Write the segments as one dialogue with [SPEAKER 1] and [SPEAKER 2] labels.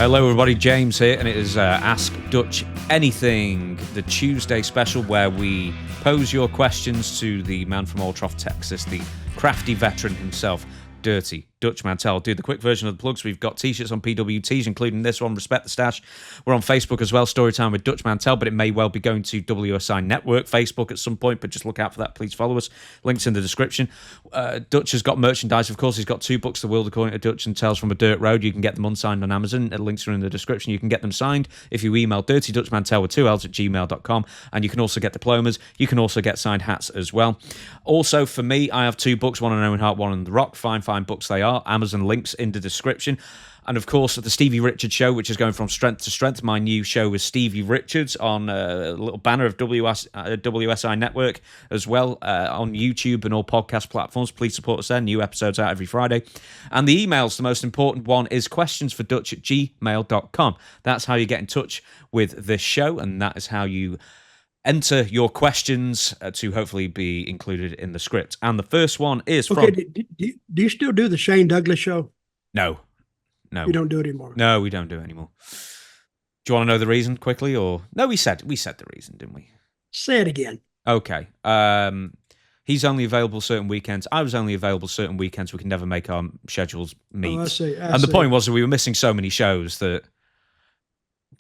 [SPEAKER 1] Hello everybody, James here, and it is Ask Dutch Anything, the Tuesday special where we pose your questions to the man from Old Trough, Texas, the crafty veteran himself, Dirty Dutch Mantell. Do the quick version of the plugs. We've got t-shirts on PWTs, including this one, Respect the Stash. We're on Facebook as well, Storytime with Dutch Mantell, but it may well be going to WSI Network Facebook at some point, but just look out for that. Please follow us. Links in the description. Dutch has got merchandise, of course. He's got 2 books, The World According to Dutch and Tales from a Dirt Road. You can get them unsigned on Amazon. Links are in the description. You can get them signed if you email dirtydutchmantell with 2 L's at gmail.com, and you can also get diplomas. You can also get signed hats as well. Also, for me, I have 2 books, one on Owen, Hart, one on The Rock. Fine books they are. Amazon links in the description. And of course, the Stevie Richards Show, which is going from strength to strength. My new show is Stevie Richards on a little banner of WSI Network as well, on YouTube and all podcast platforms. Please support us there. New episodes out every Friday. And the emails, the most important one is questionsfordutch@gmail.com. That's how you get in touch with this show, and that is how you enter your questions to hopefully be included in the script. And the first one is from...
[SPEAKER 2] Okay, do you still do the Shane Douglas show?
[SPEAKER 1] No.
[SPEAKER 2] You don't do it anymore?
[SPEAKER 1] No, we don't do it anymore. Do you want to know the reason quickly? Or no, we said the reason, didn't we?
[SPEAKER 2] Say it again.
[SPEAKER 1] Okay. He's only available certain weekends. I was only available certain weekends. We can never make our schedules meet.
[SPEAKER 2] Oh, I see.
[SPEAKER 1] The point was that we were missing so many shows that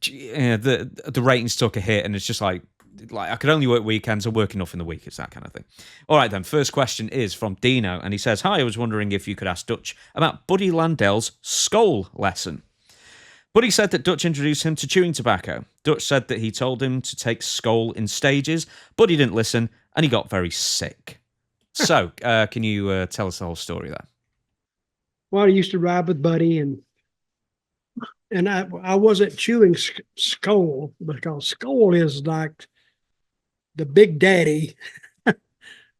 [SPEAKER 1] the ratings took a hit, and it's just like I could only work weekends or work enough in the week. It's that kind of thing. All right, then. First question is from Dino, and he says, "Hi, I was wondering if you could ask Dutch about Buddy Landell's skull lesson. Buddy said that Dutch introduced him to chewing tobacco. Dutch said that he told him to take skull in stages. Buddy didn't listen, and he got very sick. So, can you tell us the whole story there?"
[SPEAKER 2] Well, I used to ride with Buddy, and I wasn't chewing skull, because skull is like the big daddy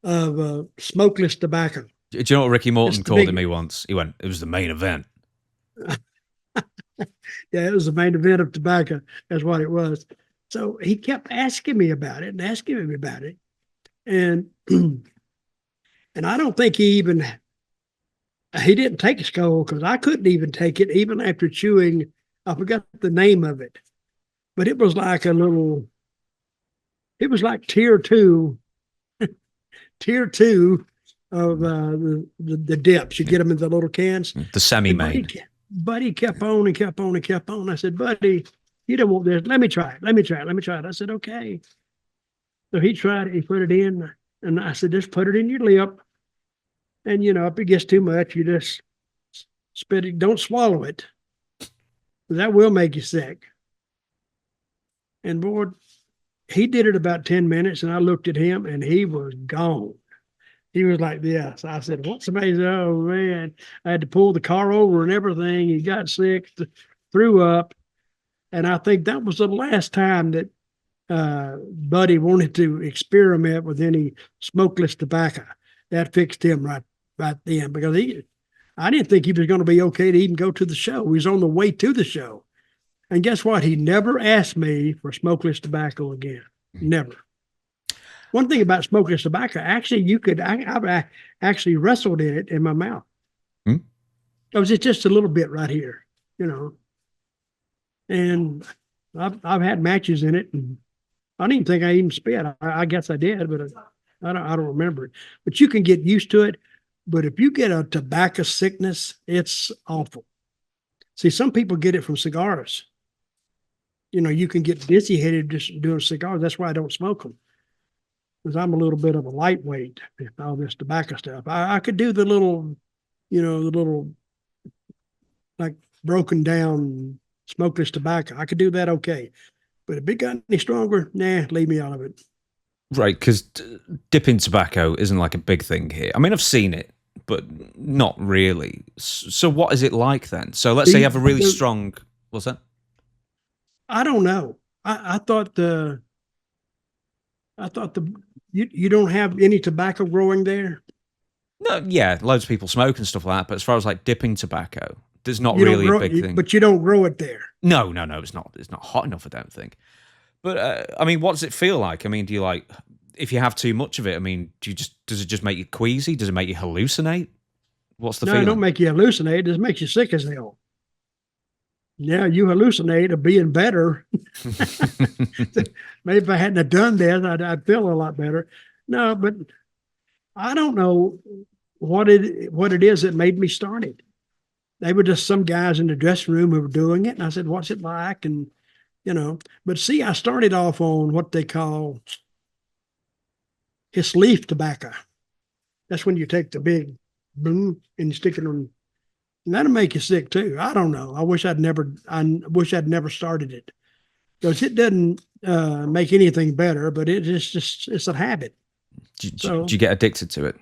[SPEAKER 2] of smokeless tobacco.
[SPEAKER 1] Do you know what Ricky Morton called me once? He went, "It was the main event."
[SPEAKER 2] Yeah, it was the main event of tobacco. That's what it was. So he kept asking me about it. And I don't think he didn't take a skull, because I couldn't even take it even after chewing. I forgot the name of it, but it was like tier two of the dips. You get them in the little cans.
[SPEAKER 1] The semi-main.
[SPEAKER 2] Buddy kept on and kept on and kept on. I said, "Buddy, you don't want this. Let me try it. I said, "Okay." So he tried it. He put it in, and I said, "Just put it in your lip. And, if it gets too much, you just spit it. Don't swallow it. That will make you sick." And boy, he did it about 10 minutes, and I looked at him, and he was gone. He was like this. I said, "What's amazing?" Oh, man. I had to pull the car over and everything. He got sick, threw up. And I think that was the last time that Buddy wanted to experiment with any smokeless tobacco. That fixed him right then, because I didn't think he was going to be okay to even go to the show. He was on the way to the show. And guess what? He never asked me for smokeless tobacco again. Never. One thing about smokeless tobacco, actually, I've actually wrestled in it in my mouth. It was just a little bit right here, And I've had matches in it, and I didn't think I even spit. I guess I did, but I don't remember it. But you can get used to it. But if you get a tobacco sickness, it's awful. See, some people get it from cigars. You can get dizzy headed just doing cigars. That's why I don't smoke them, because I'm a little bit of a lightweight with all this tobacco stuff. I could do the little like broken down smokeless tobacco. I could do that okay. But if it got any stronger, leave me out of it.
[SPEAKER 1] Right, because dipping tobacco isn't like a big thing here. I mean, I've seen it, but not really. So what is it like then? So let's say you have a really strong... What's that?
[SPEAKER 2] I don't know. I thought you don't have any tobacco growing there?
[SPEAKER 1] No, yeah, loads of people smoke and stuff like that. But as far as like dipping tobacco, there's not really a big thing.
[SPEAKER 2] But you don't grow it there.
[SPEAKER 1] No, it's not. It's not hot enough, I don't think. But I mean, what does it feel like? I mean, do you like, if you have too much of it? I mean, does it just make you queasy? Does it make you hallucinate? What's the feeling?
[SPEAKER 2] No, it don't make you hallucinate. It just makes you sick as hell. Yeah, you hallucinate of being better. Maybe if I hadn't have done that, I'd feel a lot better. No, but I don't know what it is that made me start it. They were just some guys in the dressing room who were doing it, and I said, "What's it like?" And but see, I started off on what they call his leaf tobacco. That's when you take the big boom and you stick it on, and that'll make you sick too. I don't know. I wish I'd never started it, because it doesn't make anything better, but it's a habit.
[SPEAKER 1] Did you get addicted to it?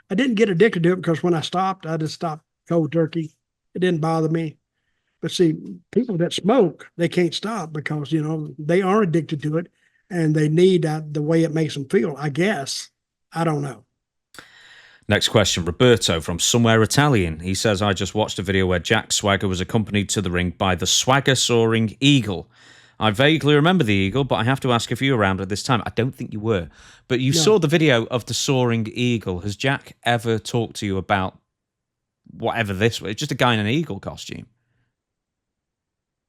[SPEAKER 2] I didn't get addicted to it because when I stopped, I just stopped cold turkey. It didn't bother me. But see, people that smoke, they can't stop because, they are addicted to it and they need the way it makes them feel, I guess. I don't know.
[SPEAKER 1] Next question, Roberto from Somewhere Italian. He says, I just watched a video where Jack Swagger was accompanied to the ring by the Swagger Soaring Eagle. I vaguely remember the Eagle, but I have to ask if you were around at this time. I don't think you were. But you saw the video of the Soaring Eagle. Has Jack ever talked to you about whatever this was? It's just a guy in an eagle costume.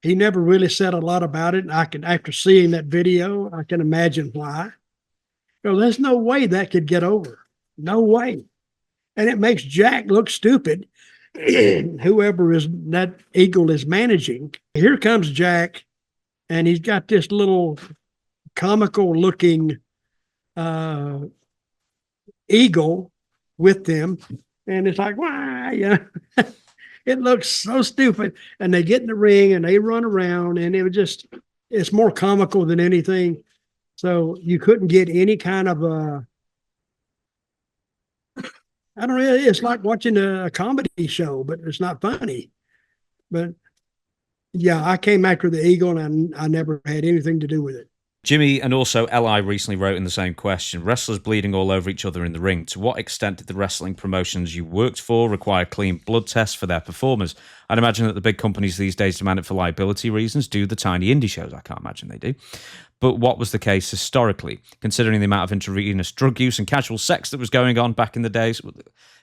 [SPEAKER 2] He never really said a lot about it. After seeing that video, I can imagine why. There's no way that could get over. No way. And it makes Jack look stupid. Whoever that eagle is managing. Here comes Jack, and he's got this little comical looking eagle with them. And it's like, why? It looks so stupid. And they get in the ring and they run around, and it's more comical than anything. So you couldn't get any kind of I don't know, it's like watching a comedy show, but it's not funny. But yeah, I came after the eagle, and I never had anything to do with it.
[SPEAKER 1] Jimmy and also Li recently wrote in the same question, wrestlers bleeding all over each other in the ring. To what extent did the wrestling promotions you worked for require clean blood tests for their performers? I'd imagine that the big companies these days demand it for liability reasons. Do the tiny indie shows? I can't imagine they do. But what was the case historically, considering the amount of intravenous drug use and casual sex that was going on back in the days?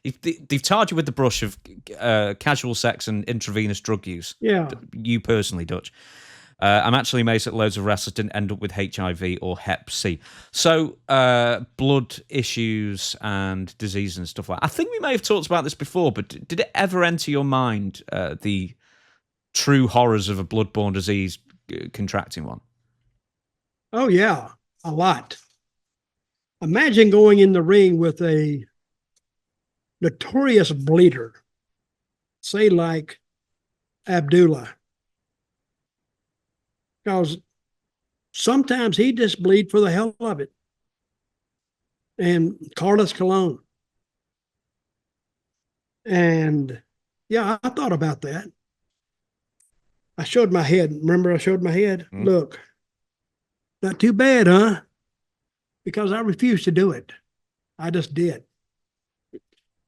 [SPEAKER 1] They've tarred you with the brush of casual sex and intravenous drug use.
[SPEAKER 2] Yeah.
[SPEAKER 1] You personally, Dutch. I'm actually amazed that loads of wrestlers didn't end up with HIV or Hep C. So blood issues and disease and stuff like that. I think we may have talked about this before, but did it ever enter your mind the true horrors of a bloodborne disease, contracting one?
[SPEAKER 2] Oh, yeah, a lot. Imagine going in the ring with a notorious bleeder, say like Abdullah. Because sometimes he just bleed for the hell of it. And Carlos Colon. And yeah, I thought about that. I showed my head. Remember I showed my head? Mm-hmm. Look, not too bad, huh? Because I refused to do it. I just did.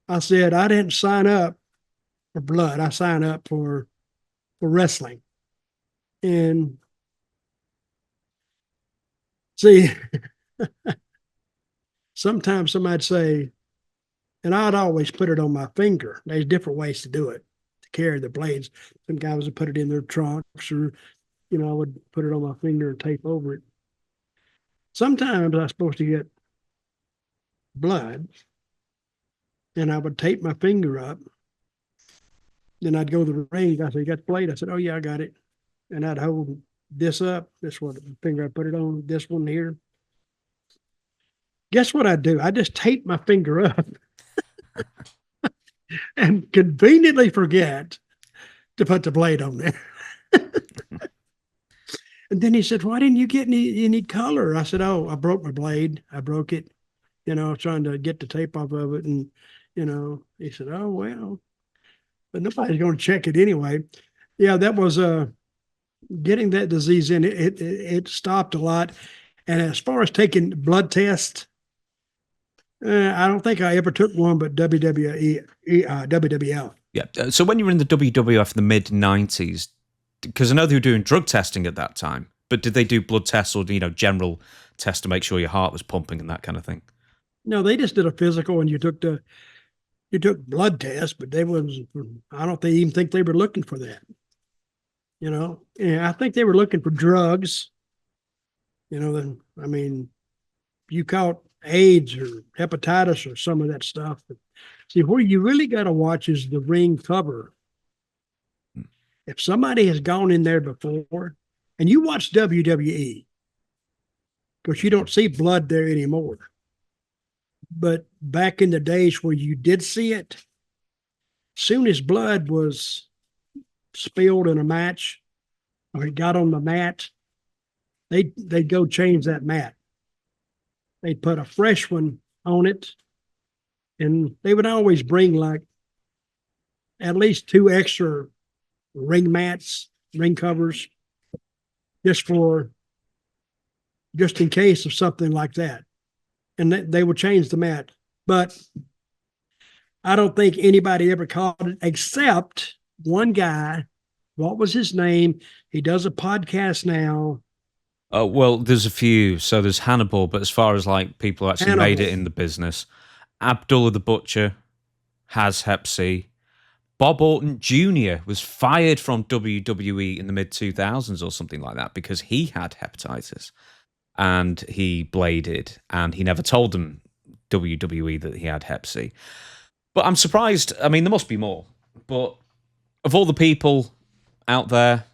[SPEAKER 2] I said, I didn't sign up for blood. I signed up for wrestling. And see, sometimes somebody'd say, and I'd always put it on my finger. There's different ways to do it, to carry the blades. Some guys would put it in their trunks, or, I would put it on my finger and tape over it. Sometimes I was supposed to get blood, and I would tape my finger up. Then I'd go to the ring. I said, you got the blade? I said, oh, yeah, I got it. And I'd hold this up. This one, the finger I put it on, this one here. Guess what I'd do? I just tape my finger up and conveniently forget to put the blade on there. And then he said, why didn't you get any color? I said, oh, I broke my blade. I broke it, trying to get the tape off of it. And, he said, oh, well, but nobody's going to check it anyway. Yeah, that was getting that disease in. It stopped a lot. And as far as taking blood tests, I don't think I ever took one, but WWF.
[SPEAKER 1] Yeah. So when you were in the WWF in the mid-90s, because I know they were doing drug testing at that time, but did they do blood tests or, general tests to make sure your heart was pumping and that kind of thing?
[SPEAKER 2] No, they just did a physical, and you took blood tests, but I don't even think they were looking for that. And I think they were looking for drugs. Then I mean, you caught AIDS or hepatitis or some of that stuff. But see, where you really got to watch is the ring cover. If somebody has gone in there before, and you watch WWE, because you don't see blood there anymore. But back in the days where you did see it, soon as blood was spilled in a match or it got on the mat, they'd go change that mat. They'd put a fresh one on it, and they would always bring like at least 2 extra ring mats, ring covers, just in case of something like that. And they would change the mat. But I don't think anybody ever caught it except one guy. What was his name? He does a podcast now.
[SPEAKER 1] Oh, well, there's a few. So there's Hannibal, but as far as like people who actually made it in the business, Abdullah the Butcher has Hep C. Bob Orton Jr. was fired from WWE in the mid-2000s or something like that because he had hepatitis and he bladed and he never told them, WWE, that he had Hep C. But I'm surprised. I mean, there must be more. But of all the people out there,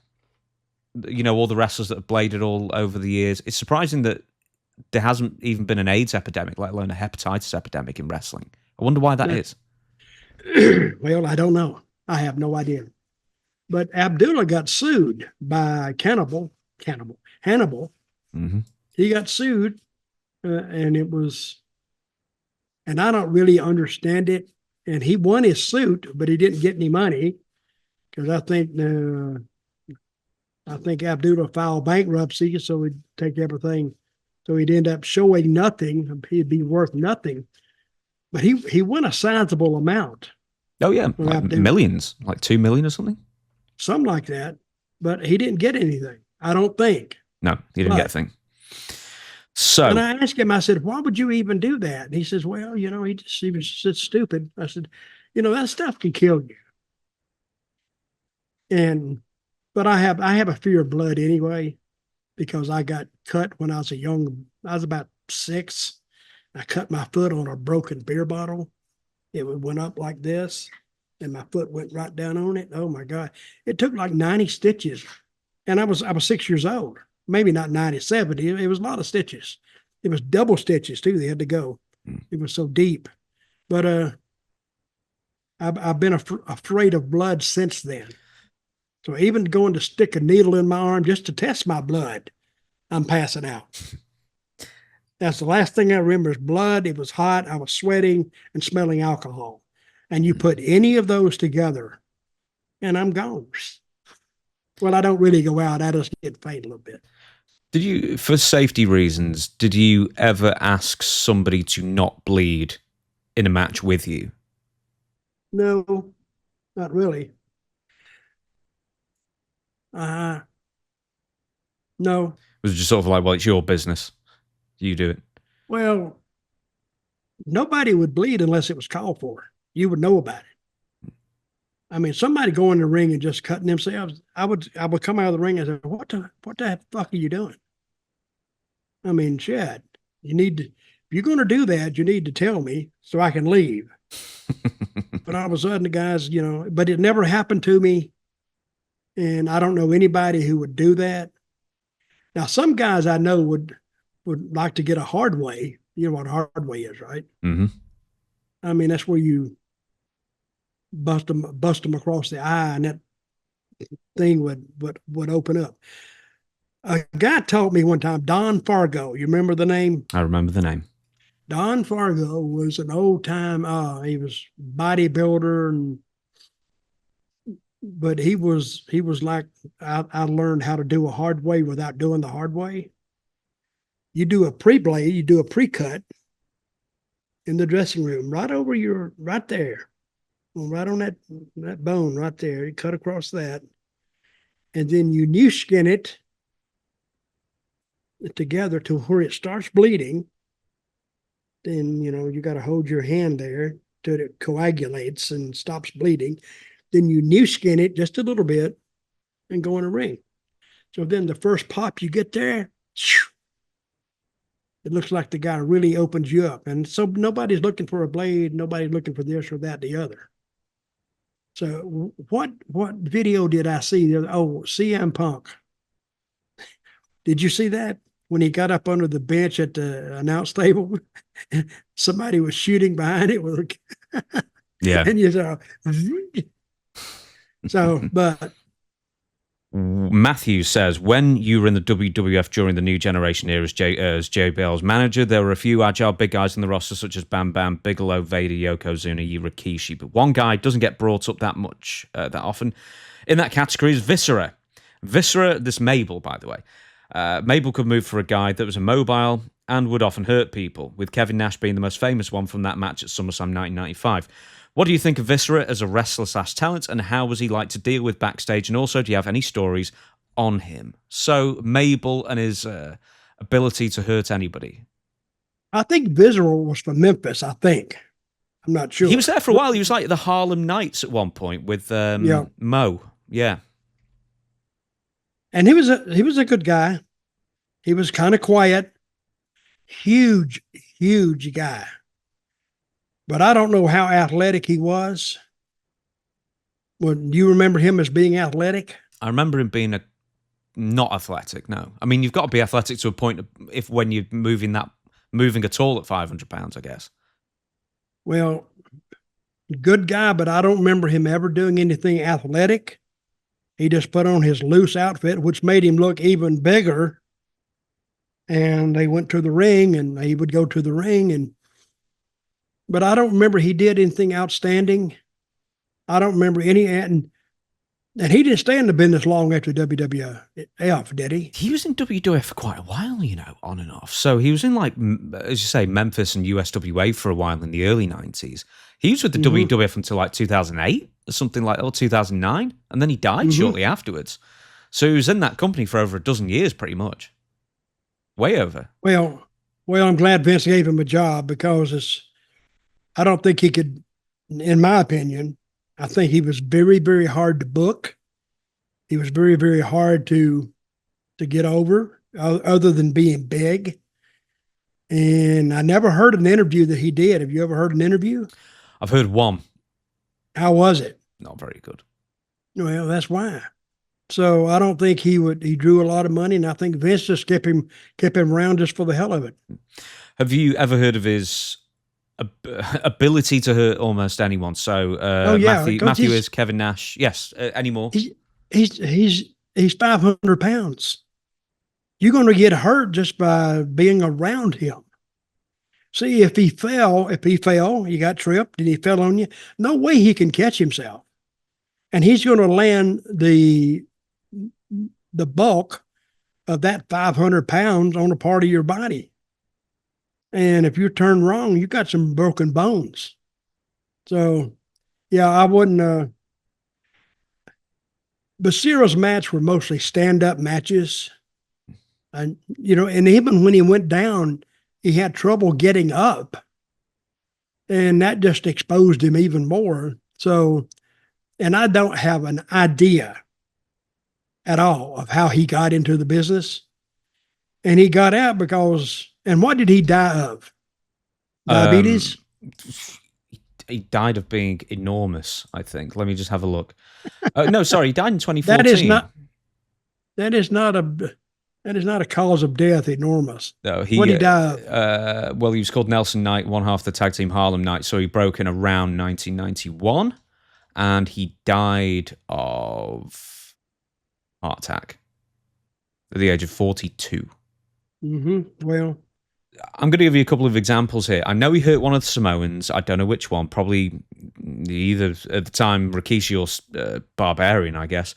[SPEAKER 1] all the wrestlers that have bladed all over the years, it's surprising that there hasn't even been an AIDS epidemic, let alone a hepatitis epidemic in wrestling. I wonder why that is.
[SPEAKER 2] Well, I don't know. I have no idea. But Abdullah got sued by Hannibal.
[SPEAKER 1] Mm-hmm.
[SPEAKER 2] He got sued, and I don't really understand it. And he won his suit, but he didn't get any money because I think Abdullah filed bankruptcy, so he'd take everything. So he'd end up showing nothing. He'd be worth nothing. But he won a sizable amount.
[SPEAKER 1] Oh, yeah. Like millions, like 2 million or something?
[SPEAKER 2] Something like that. But he didn't get anything, I don't think.
[SPEAKER 1] No, he didn't get a thing. So,
[SPEAKER 2] and I asked him, I said, why would you even do that? And he says, well, he was just stupid. I said, that stuff can kill you. But I have a fear of blood anyway, because I got cut when I was I was about 6. I cut my foot on a broken beer bottle. It went up like this, and my foot went right down on it. Oh my God. It took like 90 stitches. And I was 6 years old. Maybe not 90, 70. It was a lot of stitches. It was double stitches too. They had to go. It was so deep. But I've been afraid of blood since then. So even going to stick a needle in my arm just to test my blood, I'm passing out. That's the last thing I remember is blood. It was hot. I was sweating and smelling alcohol. And you put any of those together, and I'm gone. Well, I don't really go out. I just get faint a little bit.
[SPEAKER 1] Did you, for safety reasons, did you ever ask somebody to not bleed in a match with you?
[SPEAKER 2] No, not really. No.
[SPEAKER 1] It was just sort of like, well, it's your business. You do it.
[SPEAKER 2] Well, nobody would bleed unless it was called for. You would know about it. I mean, somebody going in the ring and just cutting themselves, I would come out of the ring and say, what the fuck are you doing? I mean, shit, if you're going to do that, you need to tell me so I can leave. But all of a sudden the guys, but it never happened to me. And I don't know anybody who would do that. Now, some guys I know would like to get a hard way. You know what a hard way is, right?
[SPEAKER 1] Mm-hmm.
[SPEAKER 2] I mean, that's where you bust them across the eye, and that thing would open up. A guy taught me one time, Don Fargo. You remember the name?
[SPEAKER 1] I remember the name.
[SPEAKER 2] Don Fargo was an old time. He was bodybuilder, but he was like I learned how to do a hard way without doing the hard way. You do a pre-blade, you do a pre-cut in the dressing room, right there, right on that bone right there. You cut across that, and then you new skin it together to where it starts bleeding. Then you got to hold your hand there till it coagulates and stops bleeding. Then you new skin it just a little bit, and go in the ring. So then the first pop you get there, it looks like the guy really opens you up. And so nobody's looking for a blade. Nobody's looking for this or that, the other. So what video did I see? Oh, CM Punk. Did you see that? When he got up under the bench at the announce table, somebody was shooting behind it with a,
[SPEAKER 1] Yeah.
[SPEAKER 2] and you saw, so, but
[SPEAKER 1] Matthew says, when you were in the WWF during the New Generation era as JBL's manager, there were a few agile big guys in the roster, such as Bam Bam, Bigelow, Vader, Yokozuna, Rikishi. But one guy doesn't get brought up that much, that often. In that category is Viscera. Viscera, this Mabel, by the way. Mabel could move for a guy that was immobile and would often hurt people, with Kevin Nash being the most famous one from that match at SummerSlam 1995. What do you think of Viscera as a wrestler/talent, and how was he like to deal with backstage? And also, do you have any stories on him? So, Mabel and his ability to hurt anybody.
[SPEAKER 2] I think Viscera was from Memphis, I think. I'm not sure.
[SPEAKER 1] He was there for a while. He was like the Harlem Knights at one point with Mo. Yeah.
[SPEAKER 2] And he was a good guy. He was kind of quiet, huge guy. But I don't know how athletic he was. Well, do you remember him as being athletic?
[SPEAKER 1] I remember him being not athletic, no. I mean, you've got to be athletic to a point when you're moving at all at 500 pounds, I guess.
[SPEAKER 2] Well, good guy, but I don't remember him ever doing anything athletic. He just put on his loose outfit, which made him look even bigger. And they went to the ring, and he would go to the ring. But I don't remember he did anything outstanding. I don't remember any. And he didn't stay in the business long after WWF, did he?
[SPEAKER 1] He was in WWF for quite a while, on and off. So he was in, like, as you say, Memphis and USWA for a while in the early 90s. He was with the WWF until like 2008 or something like that, or 2009. And then he died shortly afterwards. So he was in that company for over a dozen years, pretty much. Way over.
[SPEAKER 2] Well, I'm glad Vince gave him a job, because I don't think he could, in my opinion, I think he was very, very hard to book. He was very, very hard to get over, other than being big. And I never heard an interview that he did. Have you ever heard an interview?
[SPEAKER 1] I've heard one.
[SPEAKER 2] How was it?
[SPEAKER 1] Not very good.
[SPEAKER 2] Well, that's why. So I don't think he drew a lot of money, and I think Vince just kept him around just for the hell of it.
[SPEAKER 1] Have you ever heard of his ability to hurt almost anyone? So Matthew is Kevin Nash. Yes, anymore.
[SPEAKER 2] He's 500 pounds. You're going to get hurt just by being around him. See, if he fell, he got tripped and he fell on you, no way he can catch himself. And he's going to land the bulk of that 500 pounds on a part of your body. And if you turn wrong, you got some broken bones. So, yeah, I wouldn't. Viscera's match were mostly stand-up matches. And, and even when he went down, he had trouble getting up. And that just exposed him even more. So, and I don't have an idea at all of how he got into the business. And he got out because, and what did he die of? Diabetes?
[SPEAKER 1] He died of being enormous, I think. Let me just have a look. No, sorry, he died in 2014.
[SPEAKER 2] That is not a cause of death, enormous.
[SPEAKER 1] No,
[SPEAKER 2] what did he die of?
[SPEAKER 1] Well, he was called Nelson Knight, one half the tag team Harlem Knights, so he broke in around 1991, and he died of heart attack at the age of 42.
[SPEAKER 2] Well,
[SPEAKER 1] I'm going to give you a couple of examples here. I know he hurt one of the Samoans. I don't know which one. Probably either at the time Rikishi or Barbarian, I guess.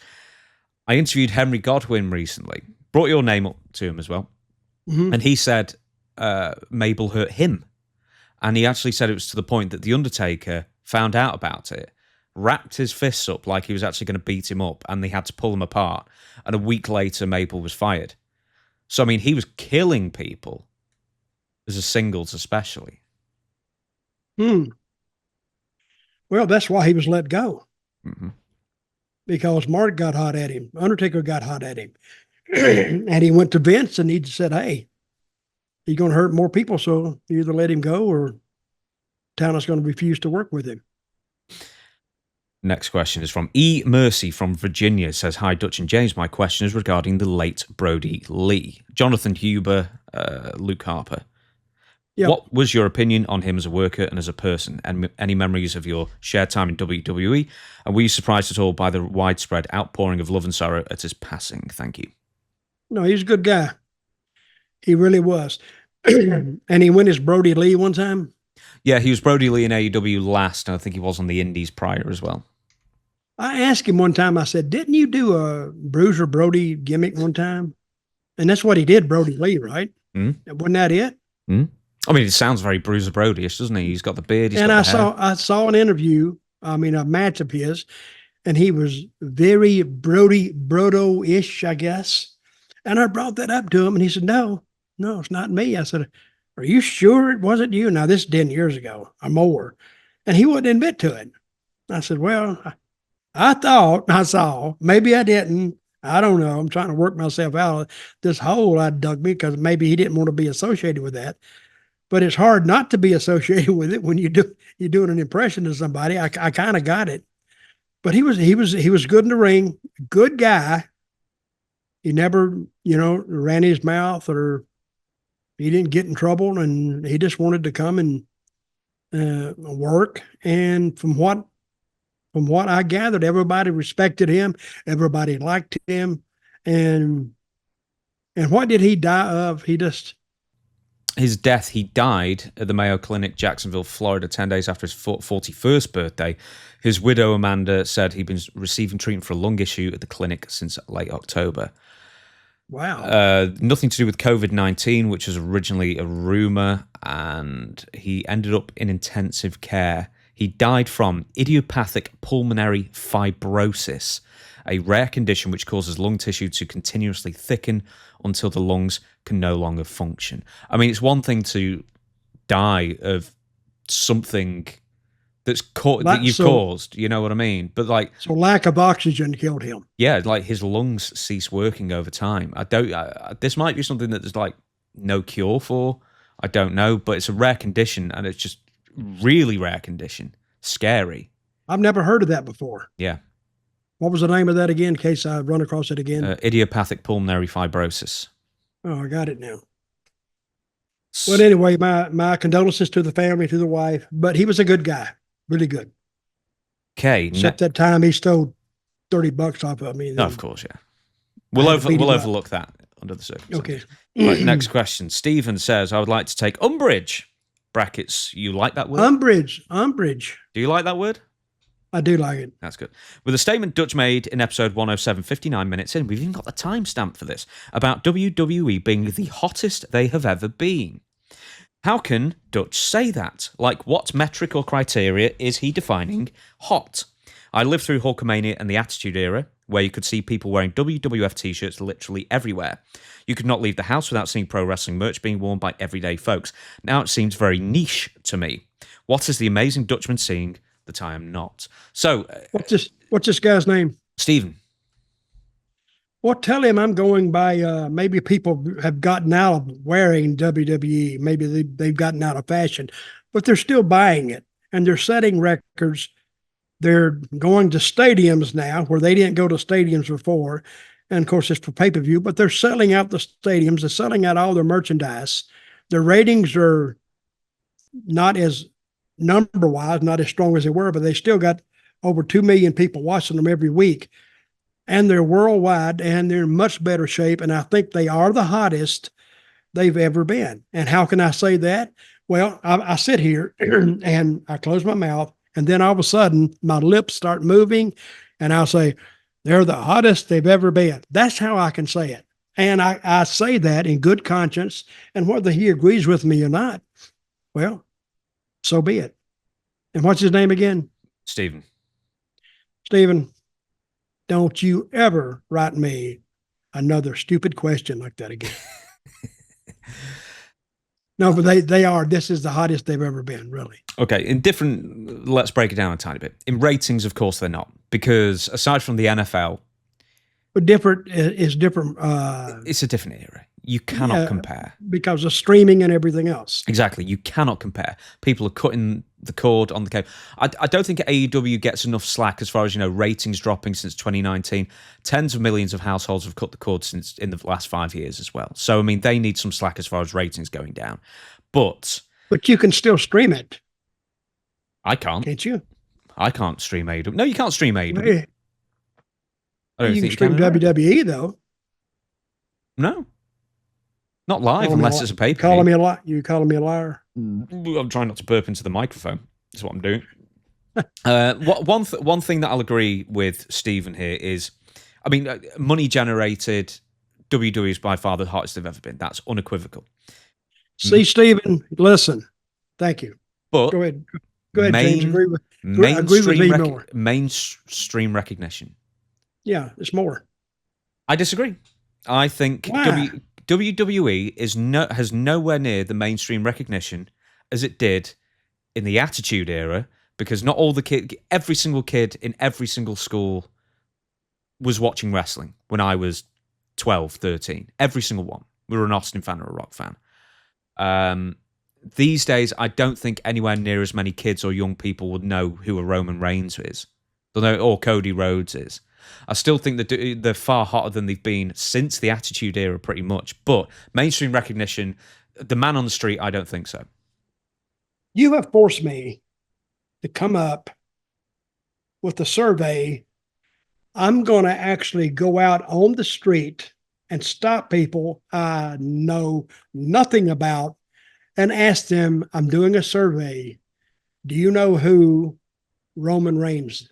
[SPEAKER 1] I interviewed Henry Godwin recently. Brought your name up to him as well. And he said Mabel hurt him. And he actually said it was to the point that The Undertaker found out about it, wrapped his fists up like he was actually going to beat him up, and they had to pull him apart. And a week later, Mabel was fired. So, I mean, he was killing people. As a singles, especially.
[SPEAKER 2] Well, that's why he was let go. because Mark got hot at him. Undertaker got hot at him. And he went to Vince and he said, hey, he's going to hurt more people, so you either let him go or town is going to refuse to work with him.
[SPEAKER 1] Next question is from E. Mercy from Virginia. It says, hi, Dutch and James. My question is regarding the late Brodie Lee. Jonathan Huber, Luke Harper. Yep. What was your opinion on him as a worker and as a person? And any memories of your shared time in WWE? And were you surprised at all by the widespread outpouring of love and sorrow at his passing? Thank you.
[SPEAKER 2] No, he's a good guy. He really was. And he went as Brodie Lee one time.
[SPEAKER 1] Yeah, he was Brodie Lee in AEW last, and I think he was on the Indies prior as well.
[SPEAKER 2] I asked him one time, I said, didn't you do a Bruiser Brodie gimmick one time? And that's what he did, Brodie Lee, right? Wasn't that it?
[SPEAKER 1] I mean, it sounds very Bruiser Brody-ish, doesn't he? He's got the beard.
[SPEAKER 2] And I saw an interview, a match of his, and he was very Brodo-ish, I guess. And I brought that up to him, and he said, no, it's not me. I said, are you sure it wasn't you? Now, this is 10 years ago or more. And he wouldn't admit to it. I said, well, I thought I saw. Maybe I didn't. I don't know. I'm trying to work myself out of this hole I dug me because maybe he didn't want to be associated with that. But it's hard not to be associated with it when you're doing an impression of somebody. I kind of got it. But he was good in the ring, good guy. He never, ran his mouth or he didn't get in trouble, and he just wanted to come and work. And from what I gathered, everybody respected him. Everybody liked him. And what did he die of?
[SPEAKER 1] His death, he died at the Mayo Clinic, Jacksonville, Florida, 10 days after his 41st birthday. His widow, Amanda, said he'd been receiving treatment for a lung issue at the clinic since late October.
[SPEAKER 2] Wow.
[SPEAKER 1] Nothing to do with COVID-19, which was originally a rumor, and he ended up in intensive care. He died from idiopathic pulmonary fibrosis, a rare condition which causes lung tissue to continuously thicken until the lungs can no longer function. I mean, it's one thing to die of something that you've caused, you know what I mean? But
[SPEAKER 2] so lack of oxygen killed him.
[SPEAKER 1] Yeah, his lungs cease working over time. This might be something that there's no cure for. I don't know, but it's a rare condition, and it's just really rare condition. Scary.
[SPEAKER 2] I've never heard of that before.
[SPEAKER 1] Yeah.
[SPEAKER 2] What was the name of that again, in case I run across it again?
[SPEAKER 1] Idiopathic pulmonary fibrosis.
[SPEAKER 2] Oh, I got it now. Well, anyway, my condolences to the family, to the wife, but he was a good guy. Really good.
[SPEAKER 1] Okay.
[SPEAKER 2] Except that time he stole $30 off of me.
[SPEAKER 1] No, of course, yeah. We'll overlook that under the circumstances.
[SPEAKER 2] Okay.
[SPEAKER 1] Right, next question. Stephen says, I would like to take umbrage. Brackets, you like that word?
[SPEAKER 2] Umbrage.
[SPEAKER 1] Do you like that word?
[SPEAKER 2] I do like it.
[SPEAKER 1] That's good. With a statement Dutch made in episode 107, 59 minutes in, we've even got the timestamp for this, about WWE being the hottest they have ever been. How can Dutch say that? What metric or criteria is he defining hot? I lived through Hulkamania and the Attitude Era, where you could see people wearing WWF t-shirts literally everywhere. You could not leave the house without seeing pro wrestling merch being worn by everyday folks. Now it seems very niche to me. What is the amazing Dutchman seeing that I am not? So,
[SPEAKER 2] what's this guy's name?
[SPEAKER 1] Stephen.
[SPEAKER 2] Well, tell him I'm going by, maybe people have gotten out of wearing WWE. Maybe they've gotten out of fashion, but they're still buying it, and they're setting records. They're going to stadiums now where they didn't go to stadiums before. And, of course, it's for pay-per-view, but they're selling out the stadiums. They're selling out all their merchandise. Their ratings are not as number-wise, not as strong as they were, but they still got over 2 million people watching them every week. And they're worldwide, and they're in much better shape. And I think they are the hottest they've ever been. And how can I say that? Well, I sit here and I close my mouth, and then all of a sudden my lips start moving, and I'll say, they're the hottest they've ever been. That's how I can say it. And I say that in good conscience. And whether he agrees with me or not, well, so be it. And what's his name again?
[SPEAKER 1] Stephen.
[SPEAKER 2] Don't you ever write me another stupid question like that again. No, but this is the hottest they've ever been, really.
[SPEAKER 1] Okay, let's break it down a tiny bit. In ratings, of course, they're not. because aside from the NFL,
[SPEAKER 2] But different is different.
[SPEAKER 1] It's a different era. You cannot compare.
[SPEAKER 2] Because of streaming and everything else.
[SPEAKER 1] Exactly. You cannot compare. People are cutting the cord on the cable. I don't think AEW gets enough slack as far as, ratings dropping since 2019. Tens of millions of households have cut the cord since in the last 5 years as well. So, I mean, they need some slack as far as ratings going down. But
[SPEAKER 2] you can still stream it.
[SPEAKER 1] I can't.
[SPEAKER 2] Can't you?
[SPEAKER 1] I can't stream AEW. No, you can't stream AEW. I don't
[SPEAKER 2] You
[SPEAKER 1] think
[SPEAKER 2] can stream WWE, though.
[SPEAKER 1] No. Not live unless it's a pay-per-view.
[SPEAKER 2] You calling me a liar?
[SPEAKER 1] I'm trying not to burp into the microphone. That's what I'm doing. One thing that I'll agree with Stephen here is, I mean, money generated, WWE is by far the hottest they've ever been. That's unequivocal.
[SPEAKER 2] See, Stephen, listen. Thank you.
[SPEAKER 1] But
[SPEAKER 2] go ahead, James. Agree with me more.
[SPEAKER 1] Mainstream recognition.
[SPEAKER 2] Yeah, it's more.
[SPEAKER 1] I disagree. I think WWE has nowhere near the mainstream recognition as it did in the Attitude Era, because not all every single kid in every single school was watching wrestling when I was 12, 13. Every single one. We were an Austin fan or a Rock fan. These days, I don't think anywhere near as many kids or young people would know who a Roman Reigns is, or Cody Rhodes is. I still think that they're far hotter than they've been since the Attitude Era, pretty much. But mainstream recognition, the man on the street, I don't think so.
[SPEAKER 2] You have forced me to come up with a survey. I'm going to actually go out on the street and stop people I know nothing about and ask them, I'm doing a survey. Do you know who Roman Reigns,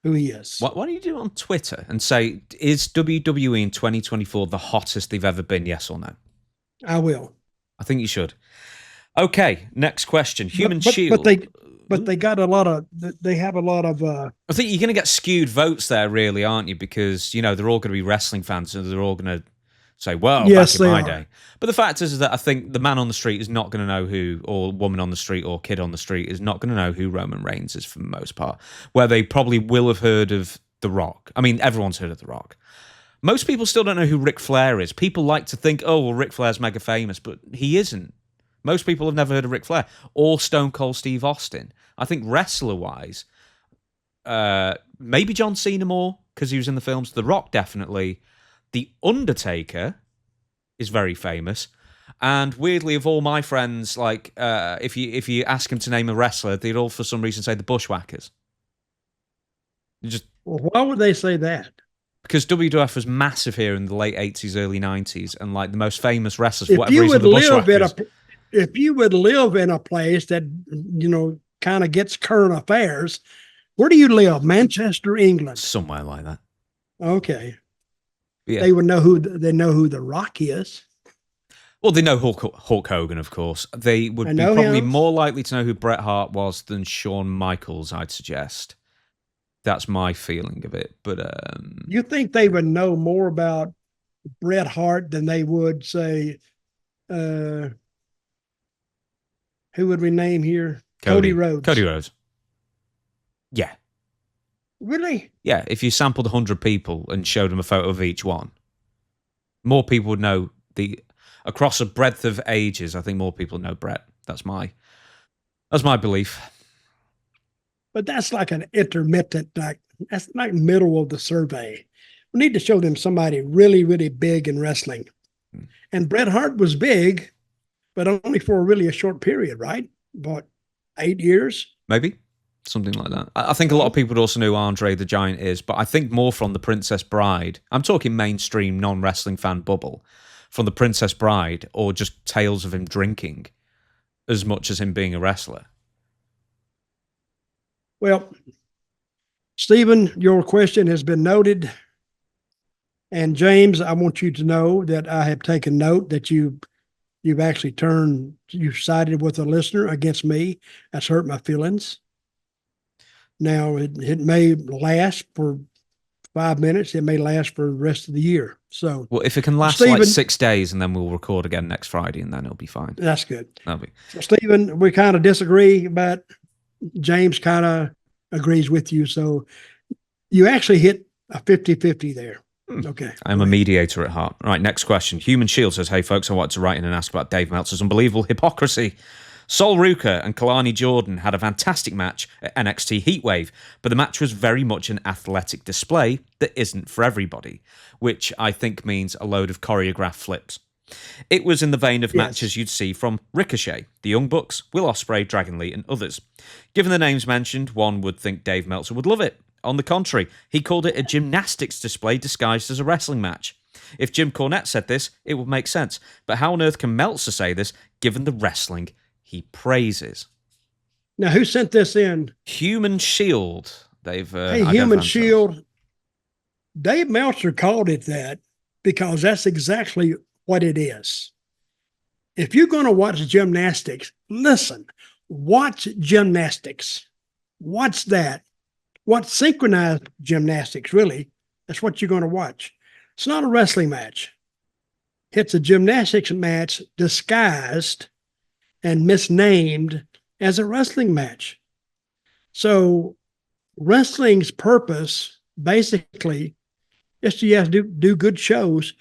[SPEAKER 2] who he is?
[SPEAKER 1] Why don't you do it on Twitter and say, is WWE in 2024 the hottest they've ever been, yes or no?
[SPEAKER 2] I will.
[SPEAKER 1] I think you should. Okay, next question. Shield.
[SPEAKER 2] But they got a lot of, they have a lot of...
[SPEAKER 1] I think you're going to get skewed votes there, really, aren't you? Because, they're all going to be wrestling fans, and they're all going to say, well,
[SPEAKER 2] yes,
[SPEAKER 1] back in my day. But the fact is that I think the man on the street is not going to know who, or woman on the street, or kid on the street is not going to know who Roman Reigns is for the most part, where they probably will have heard of The Rock. I mean, everyone's heard of The Rock. Most people still don't know who Ric Flair is. People like to think, oh, well, Ric Flair's mega famous, but he isn't. Most people have never heard of Ric Flair or Stone Cold Steve Austin. I think wrestler-wise, maybe John Cena more because he was in the films. The Rock, definitely. The Undertaker is very famous. And weirdly, of all my friends, like if you ask them to name a wrestler, they'd all for some reason say the Bushwhackers.
[SPEAKER 2] Well, why would they say that?
[SPEAKER 1] Because WWF was massive here in the late 80s, early 90s, and like the most famous wrestlers for whatever reason, the Bushwhackers.
[SPEAKER 2] If you would live in a place that, kind of gets current affairs, where do you live? Manchester, England?
[SPEAKER 1] Somewhere like that.
[SPEAKER 2] Okay.
[SPEAKER 1] Yeah.
[SPEAKER 2] They would know who The Rock is.
[SPEAKER 1] Well, they know Hulk Hogan, of course. They would be probably more likely to know who Bret Hart was than Shawn Michaels, I'd suggest. That's my feeling of it. But
[SPEAKER 2] you think they would know more about Bret Hart than they would, say, who would we name here? Cody Rhodes.
[SPEAKER 1] Cody Rhodes. Yeah.
[SPEAKER 2] Really?
[SPEAKER 1] Yeah. If you sampled 100 people and showed them a photo of each one, more people would know across a breadth of ages. I think more people know Bret. That's my belief.
[SPEAKER 2] But that's like an intermittent, that's like middle of the survey. We need to show them somebody really, really big in wrestling. And Bret Hart was big, but only for really a short period, right? About 8 years?
[SPEAKER 1] Maybe. Something like that. I think a lot of people would also know who Andre the Giant is, but I think more from The Princess Bride. I'm talking mainstream non-wrestling fan bubble. From The Princess Bride, or just tales of him drinking, as much as him being a wrestler.
[SPEAKER 2] Well, Stephen, your question has been noted. And James, I want you to know that I have taken note that you've actually you've sided with a listener against me. That's hurt my feelings. Now, it may last for 5 minutes. It may last for the rest of the year. So,
[SPEAKER 1] well, if it can last like 6 days, and then we'll record again next Friday, and then it'll be fine.
[SPEAKER 2] That's good.
[SPEAKER 1] That'll be.
[SPEAKER 2] So, Stephen, we kind of disagree, but James kind of agrees with you. So You actually hit a 50-50 there. Okay.
[SPEAKER 1] I'm a mediator at heart. All right, next question. Human Shield says, hey, folks, I wanted to write in and ask about Dave Meltzer's unbelievable hypocrisy. Sol Ruka and Kalani Jordan had a fantastic match at NXT Heatwave, but the match was very much an athletic display that isn't for everybody, which I think means a load of choreographed flips. It was in the vein of matches you'd see from Ricochet, the Young Bucks, Will Ospreay, Dragon Lee, and others. Given the names mentioned, one would think Dave Meltzer would love it. On the contrary, he called it a gymnastics display disguised as a wrestling match. If Jim Cornette said this, it would make sense. But how on earth can Meltzer say this, given the wrestling he praises?
[SPEAKER 2] Now, who sent this in?
[SPEAKER 1] Human Shield. They've
[SPEAKER 2] hey, Human Shield. Dave Meltzer called it that because that's exactly what it is. If you're going to watch gymnastics, listen, watch gymnastics. Watch that. What synchronized gymnastics, really, that's what you're going to watch. It's not a wrestling match. It's a gymnastics match disguised and misnamed as a wrestling match. So wrestling's purpose, basically, is to do good shows,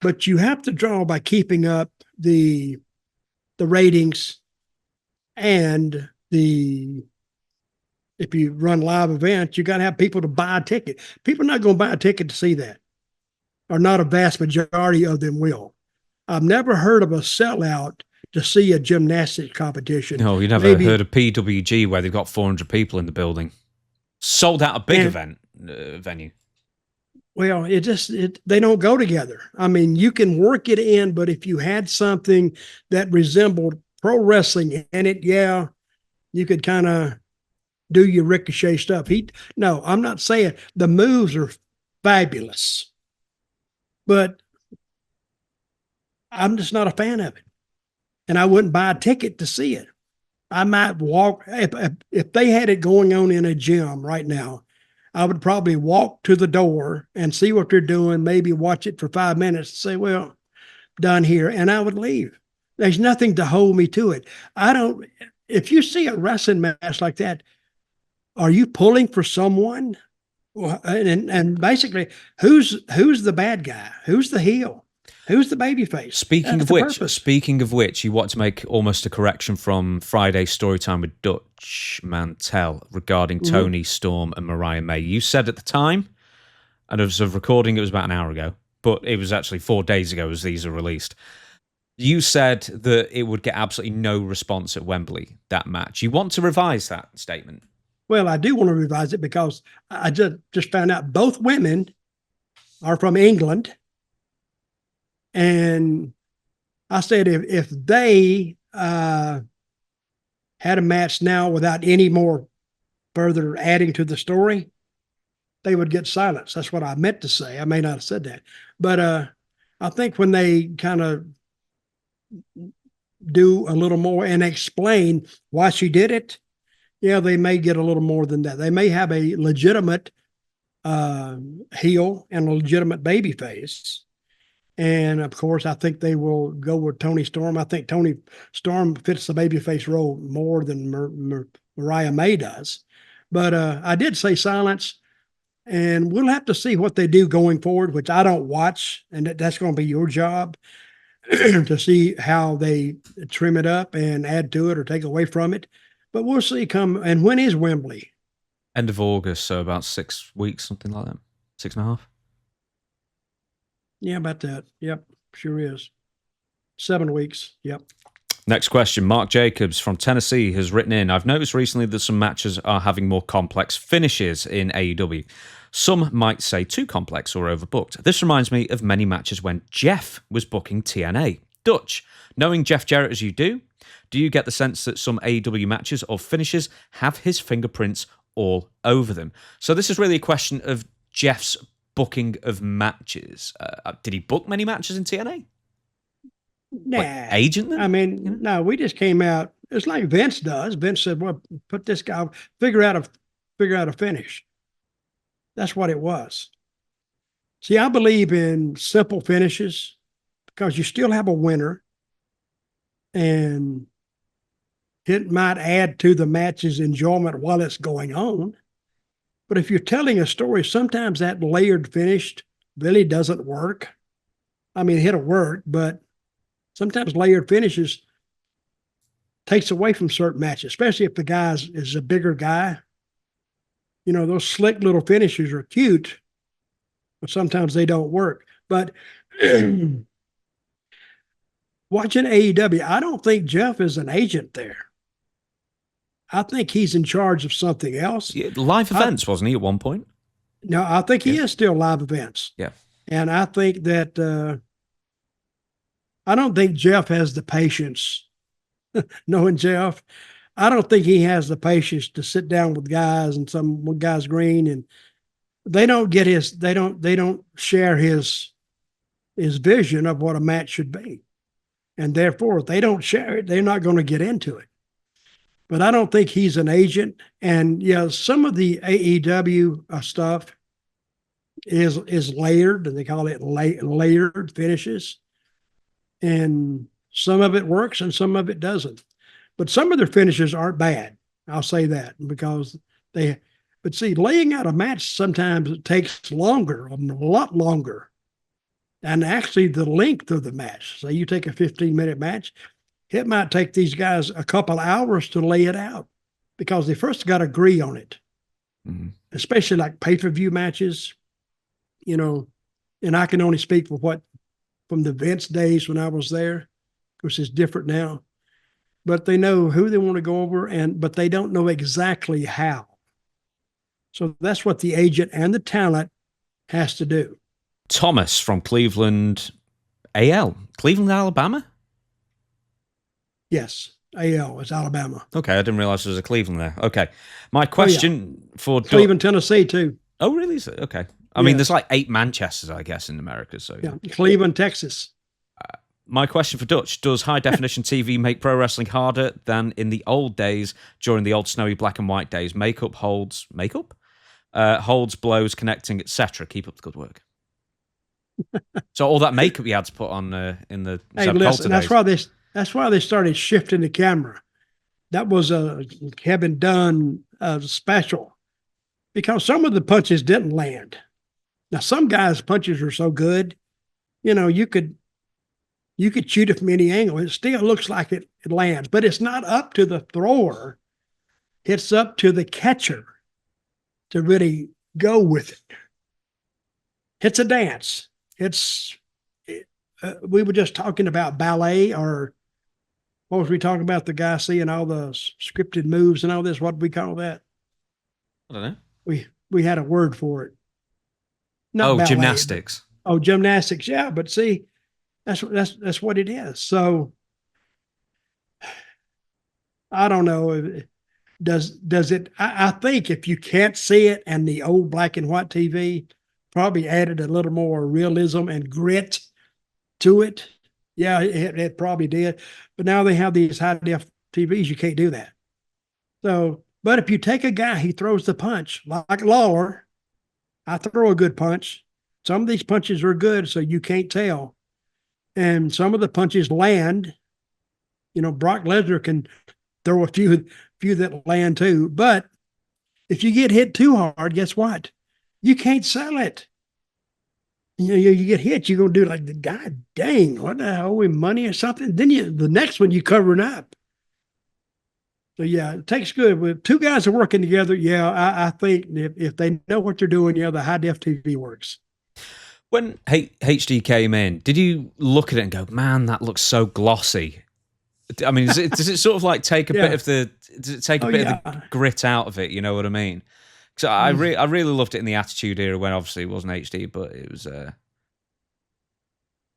[SPEAKER 2] but you have to draw by keeping up the ratings and if you run live events, you got to have people to buy a ticket. People are not going to buy a ticket to see that, or not a vast majority of them will. I've never heard of a sellout to see a gymnastics competition.
[SPEAKER 1] No, you never heard of PWG where they've got 400 people in the building. Sold out a big venue.
[SPEAKER 2] Well, they don't go together. I mean, you can work it in, but if you had something that resembled pro wrestling in it, yeah, you could kind of do your Ricochet stuff. No, I'm not saying the moves are fabulous, but I'm just not a fan of it. And I wouldn't buy a ticket to see it. I might walk, if they had it going on in a gym right now, I would probably walk to the door and see what they're doing, maybe watch it for 5 minutes and say, well, done here. And I would leave. There's nothing to hold me to it. If you see a wrestling match like that, are you pulling for someone? And basically, who's the bad guy? Who's the heel? Who's the babyface?
[SPEAKER 1] Speaking of which, you want to make almost a correction from Friday's Storytime with Dutch Mantell regarding Tony Storm and Mariah May. You said at the time, and as of recording, it was about an hour ago, but it was actually 4 days ago as these are released. You said that it would get absolutely no response at Wembley, that match. You want to revise that statement?
[SPEAKER 2] Well, I do want to revise it because I just found out both women are from England. And I said if they had a match now without any more further adding to the story, they would get silence. That's what I meant to say. I may not have said that. But I think when they kind of do a little more and explain why she did it, yeah, they may get a little more than that. They may have a legitimate heel and a legitimate baby face. And of course, I think they will go with Tony Storm. I think Tony Storm fits the babyface role more than Mariah May does. But I did say silence, and we'll have to see what they do going forward, which I don't watch, and that's going to be your job to see how they trim it up and add to it or take away from it. But we'll see and when is Wembley?
[SPEAKER 1] End of August, so about 6 weeks, something like that. 6.5.
[SPEAKER 2] Yeah, about that. Yep, sure is. 7 weeks. Yep.
[SPEAKER 1] Next question. Mark Jacobs from Tennessee has written in, I've noticed recently that some matches are having more complex finishes in AEW. Some might say too complex or overbooked. This reminds me of many matches when Jeff was booking TNA. Dutch, knowing Jeff Jarrett as you do you get the sense that some AEW matches or finishes have his fingerprints all over them? So this is really a question of Jeff's booking of matches. Did he book many matches in TNA?
[SPEAKER 2] Nah.
[SPEAKER 1] Like agent then?
[SPEAKER 2] I mean, no, we just came out. It's like Vince does. Vince said, well, put this guy, figure out a finish. That's what it was. See, I believe in simple finishes because you still have a winner and it might add to the match's enjoyment while it's going on. But if you're telling a story, sometimes that layered finish really doesn't work. I mean, it'll work, but sometimes layered finishes takes away from certain matches, especially if the guy is a bigger guy. You know, those slick little finishes are cute, but sometimes they don't work. But watching AEW, I don't think Jeff is an agent there. I think he's in charge of something else.
[SPEAKER 1] Yeah, live events, wasn't he, at one point?
[SPEAKER 2] No, I think he is still live events.
[SPEAKER 1] Yeah.
[SPEAKER 2] And I think that I don't think Jeff has the patience. Knowing Jeff, I don't think he has the patience to sit down with guys and some guys green, and they don't get they don't share his vision of what a match should be. And therefore, if they don't share it, they're not going to get into it. But I don't think he's an agent. And yeah, some of the AEW stuff is layered, and they call it layered finishes. And some of it works and some of it doesn't. But some of their finishes aren't bad. I'll say that because but see, laying out a match sometimes it takes longer, a lot longer. And actually the length of the match. Say you take a 15-minute match, it might take these guys a couple hours to lay it out because they first got to agree on it. Mm-hmm. Especially like pay-per-view matches, you know, and I can only speak for from the Vince days when I was there, which is different now. But they know who they want to go over, but they don't know exactly how. So that's what the agent and the talent has to do.
[SPEAKER 1] Thomas from Cleveland, Cleveland, Alabama?
[SPEAKER 2] Yes, AL is Alabama.
[SPEAKER 1] Okay, I didn't realize there was a Cleveland there. Okay. My question for...
[SPEAKER 2] Cleveland, Tennessee, too.
[SPEAKER 1] Oh, really? Okay. I mean, there's like 8 Manchesters, I guess, in America. So
[SPEAKER 2] yeah. Cleveland, Texas.
[SPEAKER 1] My question for Dutch, does high-definition TV make pro wrestling harder than in the old days, during the old snowy black and white days? Makeup holds, blows, connecting, etc. Keep up the good work. So all that makeup you had to put on in the
[SPEAKER 2] listen, that's why they started shifting the camera. That was a Kevin Dunn special because some of the punches didn't land. Now some guys' punches are so good, you know, you could shoot it from any angle. It still looks like it lands, but it's not up to the thrower. It's up to the catcher to really go with it. It's a dance. We were just talking about ballet, or what was we talking about? The guy seeing all the scripted moves and all this. What do we call that?
[SPEAKER 1] I don't know.
[SPEAKER 2] We had a word for it. Not ballet,
[SPEAKER 1] gymnastics.
[SPEAKER 2] Gymnastics. Yeah, but see, that's what it is. So I don't know. Does it? I think if you can't see it, and the old black and white TV probably added a little more realism and grit to it. Yeah, it probably did. But now they have these high def TVs. You can't do that. So, but if you take a guy, he throws the punch like Lawler. I throw a good punch. Some of these punches are good, so you can't tell. And some of the punches land. You know, Brock Lesnar can throw a few that land too. But if you get hit too hard, guess what? You can't sell it. You get hit, you're going to do like, God dang, what the hell, owe him money or something? Then the next one, you cover it up. So, yeah, it takes good. With 2 guys are working together, I think if they know what they're doing, the high-def TV works.
[SPEAKER 1] When HD came in, did you look at it and go, man, that looks so glossy? I mean, does it sort of like take a bit of the grit out of it? You know what I mean? So I really loved it in the Attitude Era when obviously it wasn't HD, but it was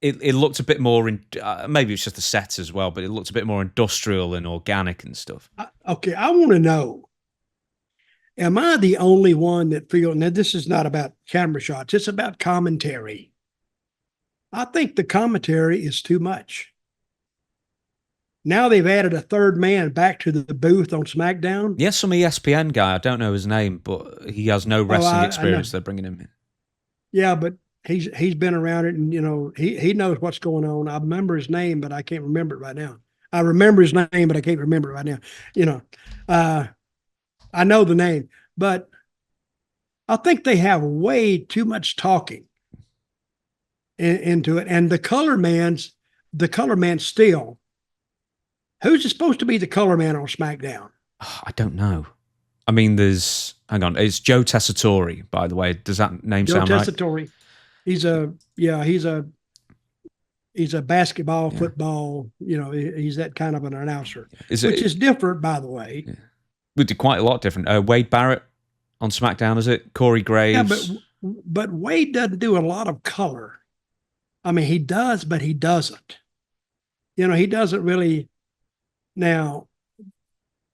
[SPEAKER 1] it looked a bit more maybe it's just the sets as well, but it looked a bit more industrial and organic and stuff.
[SPEAKER 2] Okay, I want to know, am I the only one that feels, now this is not about camera shots, it's about commentary. I think the commentary is too much. Now they've added a third man back to the booth on SmackDown.
[SPEAKER 1] Yes, some ESPN guy. I don't know his name, but he has no wrestling experience. They're bringing him in. Yeah,
[SPEAKER 2] but he's been around it, and he knows what's going on. I remember his name, but I can't remember it right now. I remember his name, but I can't remember it right now. I know the name, but I think they have way too much talking into it. And the color man still, who's supposed to be the color man on SmackDown?
[SPEAKER 1] I don't know. I mean, hang on, it's Joe Tessitore, by the way. Does that name sound right? Joe
[SPEAKER 2] Tessitore. He's a basketball, football, he's that kind of an announcer, which is different, by the way. Yeah.
[SPEAKER 1] We did quite a lot different. Wade Barrett on SmackDown, is it? Corey Graves.
[SPEAKER 2] Yeah, but Wade doesn't do a lot of color. I mean, he does, but he doesn't. He doesn't really. Now,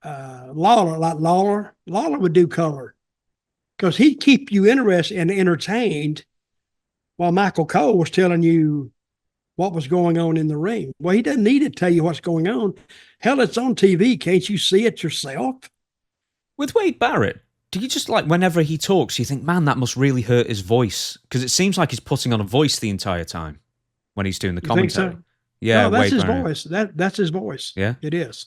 [SPEAKER 2] Lawler would do color because he'd keep you interested and entertained while Michael Cole was telling you what was going on in the ring. Well, he doesn't need to tell you what's going on. Hell, it's on TV. Can't you see it yourself?
[SPEAKER 1] With Wade Barrett, do you just whenever he talks, you think, man, that must really hurt his voice? Because it seems like he's putting on a voice the entire time when he's doing the commentary.
[SPEAKER 2] Think so?
[SPEAKER 1] Yeah,
[SPEAKER 2] no, that's
[SPEAKER 1] Wade
[SPEAKER 2] his
[SPEAKER 1] Barrett.
[SPEAKER 2] Voice. That's his voice.
[SPEAKER 1] Yeah,
[SPEAKER 2] it is.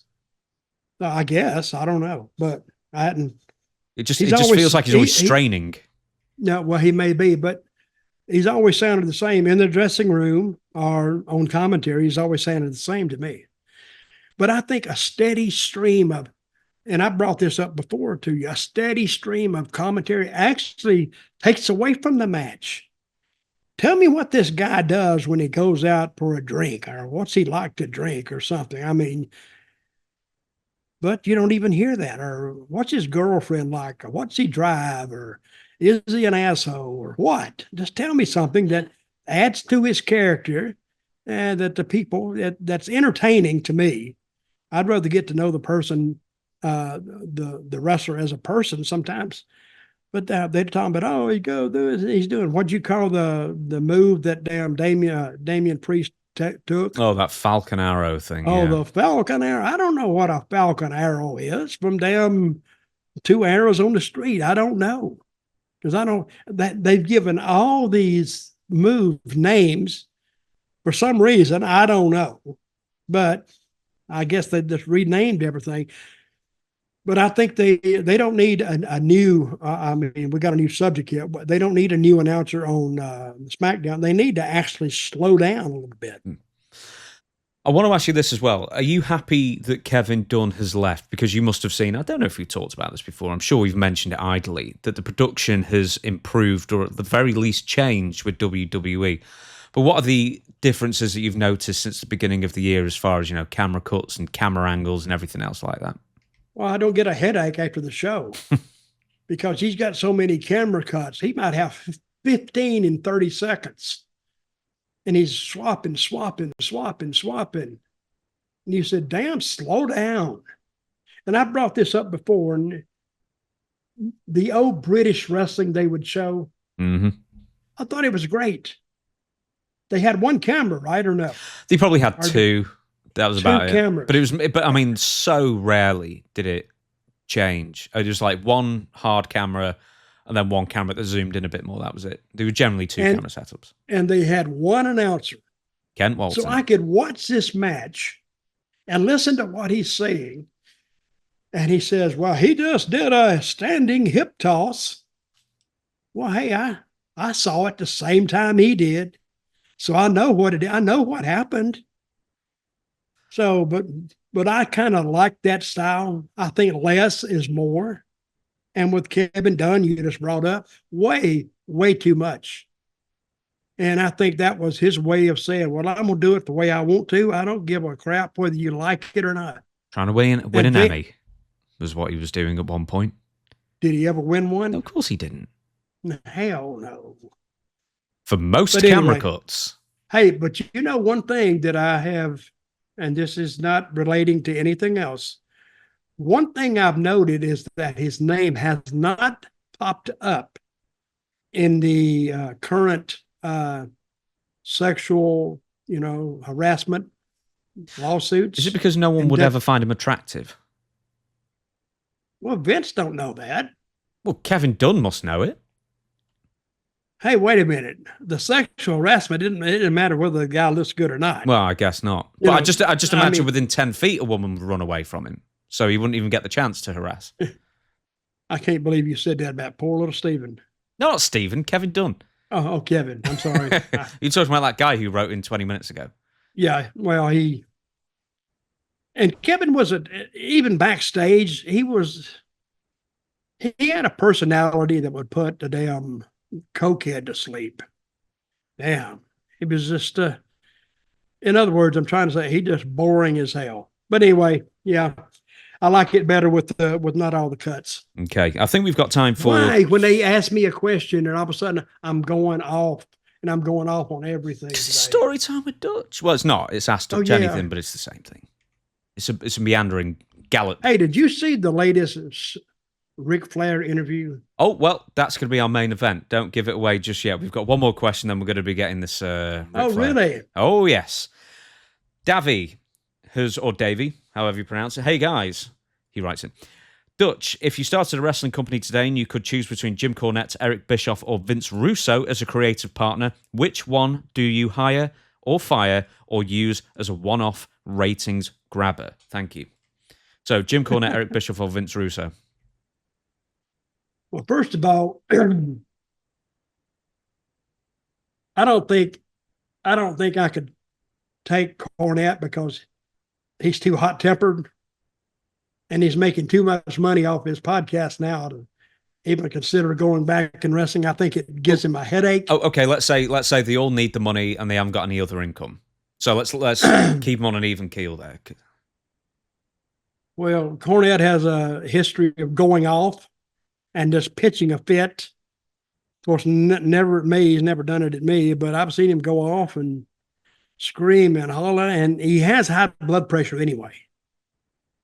[SPEAKER 2] I guess I don't know, but I hadn't.
[SPEAKER 1] It just feels like he's always straining.
[SPEAKER 2] No, well, he may be, but he's always sounded the same in the dressing room or on commentary. He's always sounded the same to me. But I think a steady stream of, and I brought this up before to you, a steady stream of commentary actually takes away from the match. Tell me what this guy does when he goes out for a drink, or what's he like to drink or something. I mean, but you don't even hear that. Or what's his girlfriend like? Or what's he drive? Or is he an asshole? Or what? Just tell me something that adds to his character and that the people, that's entertaining to me. I'd rather get to know the person, the wrestler as a person sometimes. But they're talking about, he's doing, what'd you call the move that damn Damian Priest took?
[SPEAKER 1] Oh, that Falcon Arrow thing.
[SPEAKER 2] Oh, yeah. The Falcon Arrow. I don't know what a Falcon Arrow is from damn 2 arrows on the street. I don't know. Because they've given all these move names for some reason. I don't know. But I guess they just renamed everything. But I think they don't need a new, we got a new subject here, but they don't need a new announcer on SmackDown. They need to actually slow down a little bit.
[SPEAKER 1] I want to ask you this as well. Are you happy that Kevin Dunn has left? Because you must have seen, I don't know if we talked about this before, I'm sure we've mentioned it idly, that the production has improved or at the very least changed with WWE. But what are the differences that you've noticed since the beginning of the year as far as, camera cuts and camera angles and everything else like that?
[SPEAKER 2] Well, I don't get a headache after the show because he's got so many camera cuts. He might have 15 in 30 seconds. And he's swapping. And you said, damn, slow down. And I brought this up before. And the old British wrestling they would show, I thought it was great. They had one camera, right, or no?
[SPEAKER 1] They probably had two. That was about
[SPEAKER 2] cameras.
[SPEAKER 1] But I mean, so rarely did it change. It was like one hard camera and then one camera that zoomed in a bit more. That was it. There were generally two camera setups.
[SPEAKER 2] And they had one announcer.
[SPEAKER 1] Kent Walton.
[SPEAKER 2] So I could watch this match and listen to what he's saying. And he says, well, he just did a standing hip toss. Well, hey, I saw it the same time he did. So I know I know what happened. So, but I kind of like that style. I think less is more. And with Kevin Dunn, you just brought up way too much. And I think that was his way of saying, well, I'm going to do it the way I want to. I don't give a crap whether you like it or not.
[SPEAKER 1] Trying to win an Emmy was what he was doing at one point.
[SPEAKER 2] Did he ever win one?
[SPEAKER 1] No, of course he didn't.
[SPEAKER 2] Hell no.
[SPEAKER 1] For most camera cuts.
[SPEAKER 2] Hey, but you know one thing that I have, and this is not relating to anything else. One thing I've noted is that his name has not popped up in the current sexual, harassment lawsuits.
[SPEAKER 1] Is it because no one would ever find him attractive?
[SPEAKER 2] Well, Vince don't know that.
[SPEAKER 1] Well, Kevin Dunn must know it.
[SPEAKER 2] Hey, wait a minute. The sexual harassment it didn't matter whether the guy looks good or not.
[SPEAKER 1] Well, I guess not. But I just imagine within 10 feet a woman would run away from him. So he wouldn't even get the chance to harass.
[SPEAKER 2] I can't believe you said that about poor little Stephen. No.
[SPEAKER 1] No, not Stephen. Kevin Dunn.
[SPEAKER 2] Oh, Kevin. I'm sorry.
[SPEAKER 1] You're talking about that guy who wrote in 20 minutes ago.
[SPEAKER 2] Yeah. Well, and Kevin wasn't even backstage. He had a personality that would put the damn cokehead to sleep. Damn. He was just, in other words, I'm trying to say he just boring as hell. But anyway, yeah, I like it better with not all the cuts.
[SPEAKER 1] Okay, I think we've got time for.
[SPEAKER 2] Why? When they ask me a question and all of a sudden I'm going off and I'm going off on everything.
[SPEAKER 1] It's story time with Dutch. Well, it's not. It's Ask Dutch Anything, but it's the same thing. It's a meandering gallop.
[SPEAKER 2] Hey, did you see the latest Ric Flair interview?
[SPEAKER 1] Oh, well, that's going to be our main event. Don't give it away just yet. We've got one more question, then we're going to be getting this. Ric Flair.
[SPEAKER 2] Really?
[SPEAKER 1] Oh, yes. Davy, or Davy, however you pronounce it. Hey, guys, he writes in. Dutch, if you started a wrestling company today and you could choose between Jim Cornette, Eric Bischoff, or Vince Russo as a creative partner, which one do you hire or fire or use as a one-off ratings grabber? Thank you. So, Jim Cornette, Eric Bischoff, or Vince Russo?
[SPEAKER 2] Well, first of all, I don't think I could take Cornette because he's too hot-tempered and he's making too much money off his podcast now to even consider going back in wrestling. I think it gives him a headache.
[SPEAKER 1] Oh, okay. Let's say they all need the money and they haven't got any other income. So let's keep them on an even keel there.
[SPEAKER 2] Well, Cornette has a history of going off and just pitching a fit. Of course, never at me. He's never done it at me, but I've seen him go off and scream and holler, and he has high blood pressure anyway.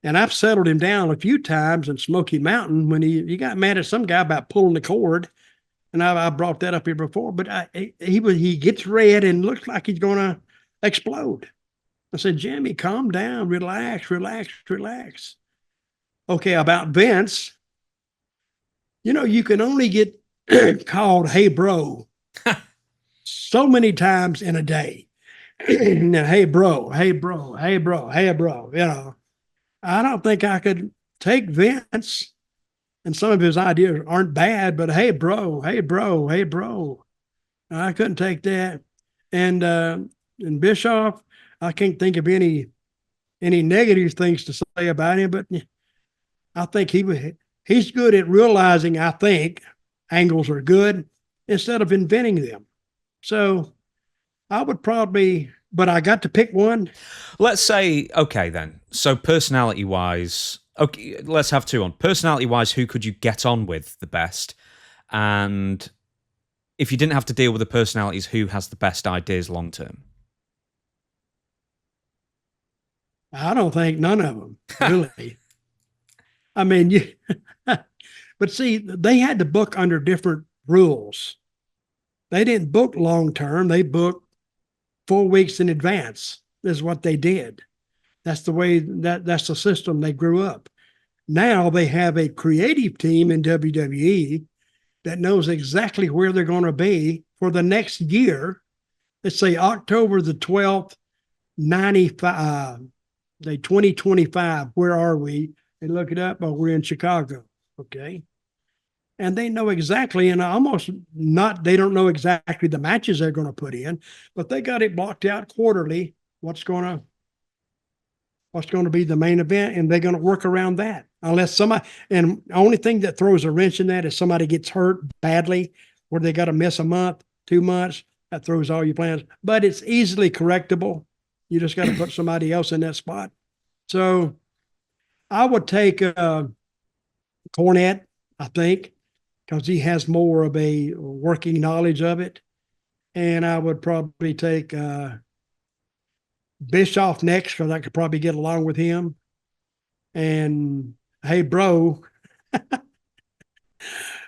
[SPEAKER 2] And I've settled him down a few times in Smoky Mountain when he got mad at some guy about pulling the cord, and I brought that up here before. But he gets red and looks like he's going to explode. I said, Jimmy, calm down, relax. Okay, about Vince, you can only get called "Hey bro" so many times in a day. Now, hey bro. I don't think I could take Vince, and some of his ideas aren't bad, but hey bro. I couldn't take that. And Bischoff, I can't think of any negative things to say about him, but I think he's good at realizing, I think, angles are good instead of inventing them. So I would probably, but I got to pick one.
[SPEAKER 1] Let's say, okay, then. So personality-wise, okay, let's have two on. Personality-wise, who could you get on with the best? And if you didn't have to deal with the personalities, who has the best ideas long-term?
[SPEAKER 2] I don't think none of them, really. I mean, but see, they had to book under different rules. They didn't book long-term. They booked 4 weeks in advance is what they did. That's the way that's the system they grew up. Now they have a creative team in WWE that knows exactly where they're going to be for the next year. Let's say October the 12th, 2025. Where are we? They look it up. Oh, we're in Chicago. Okay. And they know exactly, and they don't know exactly the matches they're going to put in, but they got it blocked out quarterly. What's going to be the main event, and they're going to work around that. Unless somebody, and the only thing that throws a wrench in that is somebody gets hurt badly, where they got to miss a month, 2 months. That throws all your plans. But it's easily correctable. You just got to put somebody else in that spot. So I would take Cornette, I think, because he has more of a working knowledge of it. And I would probably take Bischoff next, because I could probably get along with him. And hey, bro,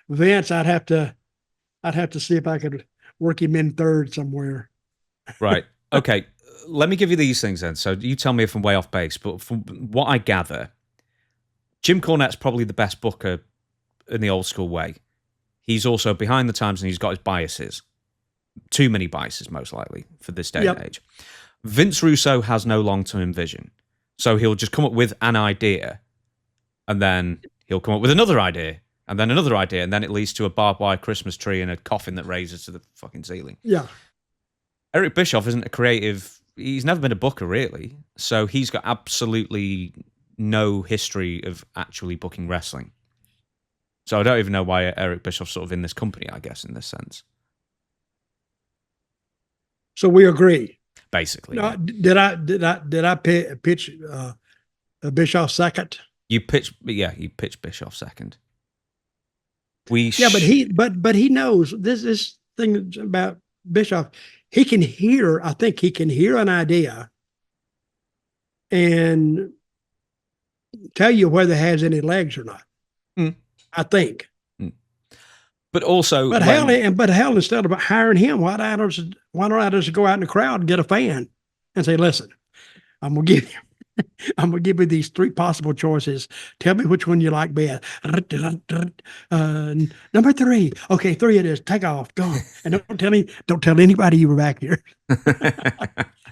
[SPEAKER 2] Vince, I'd have to see if I could work him in third somewhere.
[SPEAKER 1] Right. Okay. Let me give you these things then. So you tell me if I'm way off base, but from what I gather, Jim Cornette's probably the best booker in the old school way. He's also behind the times and he's got his biases. Too many biases, most likely, for this day and age. Vince Russo has no long-term vision. So he'll just come up with an idea and then he'll come up with another idea And then another idea, and then it leads to a barbed wire Christmas tree and a coffin that raises to the fucking ceiling.
[SPEAKER 2] Yeah.
[SPEAKER 1] Eric Bischoff isn't a creative. He's never been a booker, really. So he's got absolutely no history of actually booking wrestling. So I don't even know why Eric Bischoff's sort of in this company, I guess, in this sense.
[SPEAKER 2] So we agree.
[SPEAKER 1] Basically.
[SPEAKER 2] No, did I pitch Bischoff second?
[SPEAKER 1] You pitched Bischoff second.
[SPEAKER 2] But he knows this thing about Bischoff. He can hear. I think he can hear an idea and tell you whether it has any legs or not.
[SPEAKER 1] Mm.
[SPEAKER 2] I think.
[SPEAKER 1] Mm. But also,
[SPEAKER 2] hell, instead of hiring him, why don't I just go out in the crowd and get a fan and say, "Listen, I'm gonna give you these three possible choices. Tell me which one you like best. Number 3. Okay, 3 it is. Take off. Go. And don't tell anybody you were back here.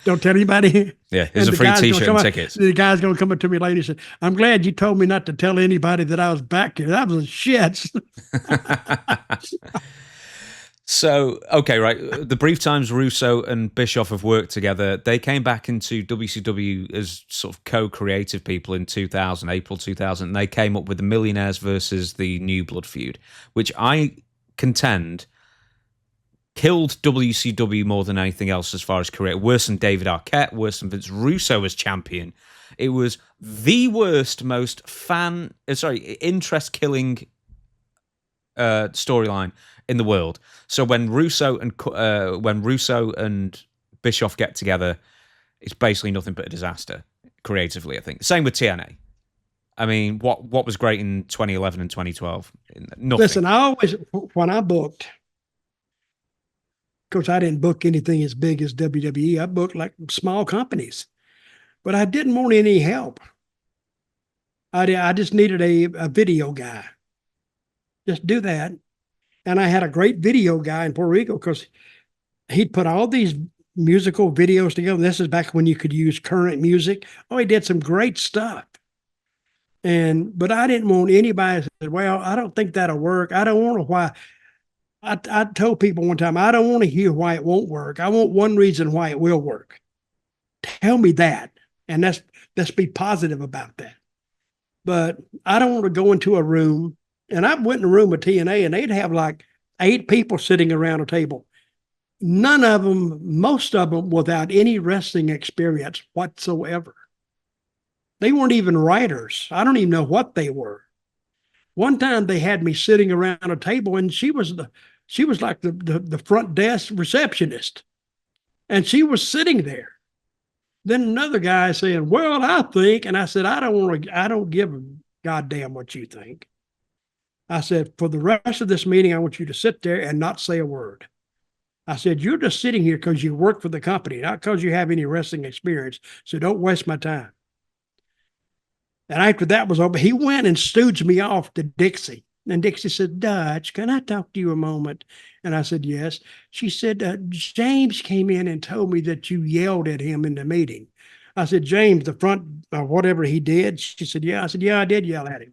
[SPEAKER 2] Don't tell anybody.
[SPEAKER 1] Yeah, here's a free t-shirt and tickets.
[SPEAKER 2] The guy's going to come up to me later and say, I'm glad you told me not to tell anybody that I was back here. That was shit.
[SPEAKER 1] So, okay, right. The brief times Russo and Bischoff have worked together, they came back into WCW as sort of co-creative people in 2000, April 2000, and they came up with the Millionaires versus the New Blood feud, which I contend killed WCW more than anything else as far as career. Worse than David Arquette, worse than Vince Russo as champion. It was the worst, most interest-killing storyline in the world. So when Russo and Bischoff get together, it's basically nothing but a disaster creatively, I think. Same with TNA. I mean, what was great in 2011 and 2012? Nothing.
[SPEAKER 2] Listen, when I booked, of course, I didn't book anything as big as WWE. I booked like small companies, but I didn't want any help. I just needed a video guy. Just do that. And I had a great video guy in Puerto Rico because he'd put all these musical videos together. This is back when you could use current music. Oh, he did some great stuff. But I didn't want anybody to say, well, I don't think that'll work. I don't know why. I told people one time, I don't want to hear why it won't work. I want one reason why it will work. Tell me that. And let's be positive about that. But I don't want to go into a room. And I went in a room with TNA and they'd have like 8 people sitting around a table. None of them, most of them without any wrestling experience whatsoever. They weren't even writers. I don't even know what they were. One time they had me sitting around a table and she was like the front desk receptionist. And she was sitting there. Then another guy saying, well, I think, and I said, I don't give a goddamn what you think. I said, for the rest of this meeting, I want you to sit there and not say a word. I said, you're just sitting here because you work for the company, not because you have any wrestling experience. So don't waste my time. And after that was over, he went and stooged me off to Dixie. And Dixie said, Dutch, can I talk to you a moment? And I said, yes. She said, James came in and told me that you yelled at him in the meeting. I said, James, the front, whatever he did. She said, yeah. I said, yeah, I did yell at him.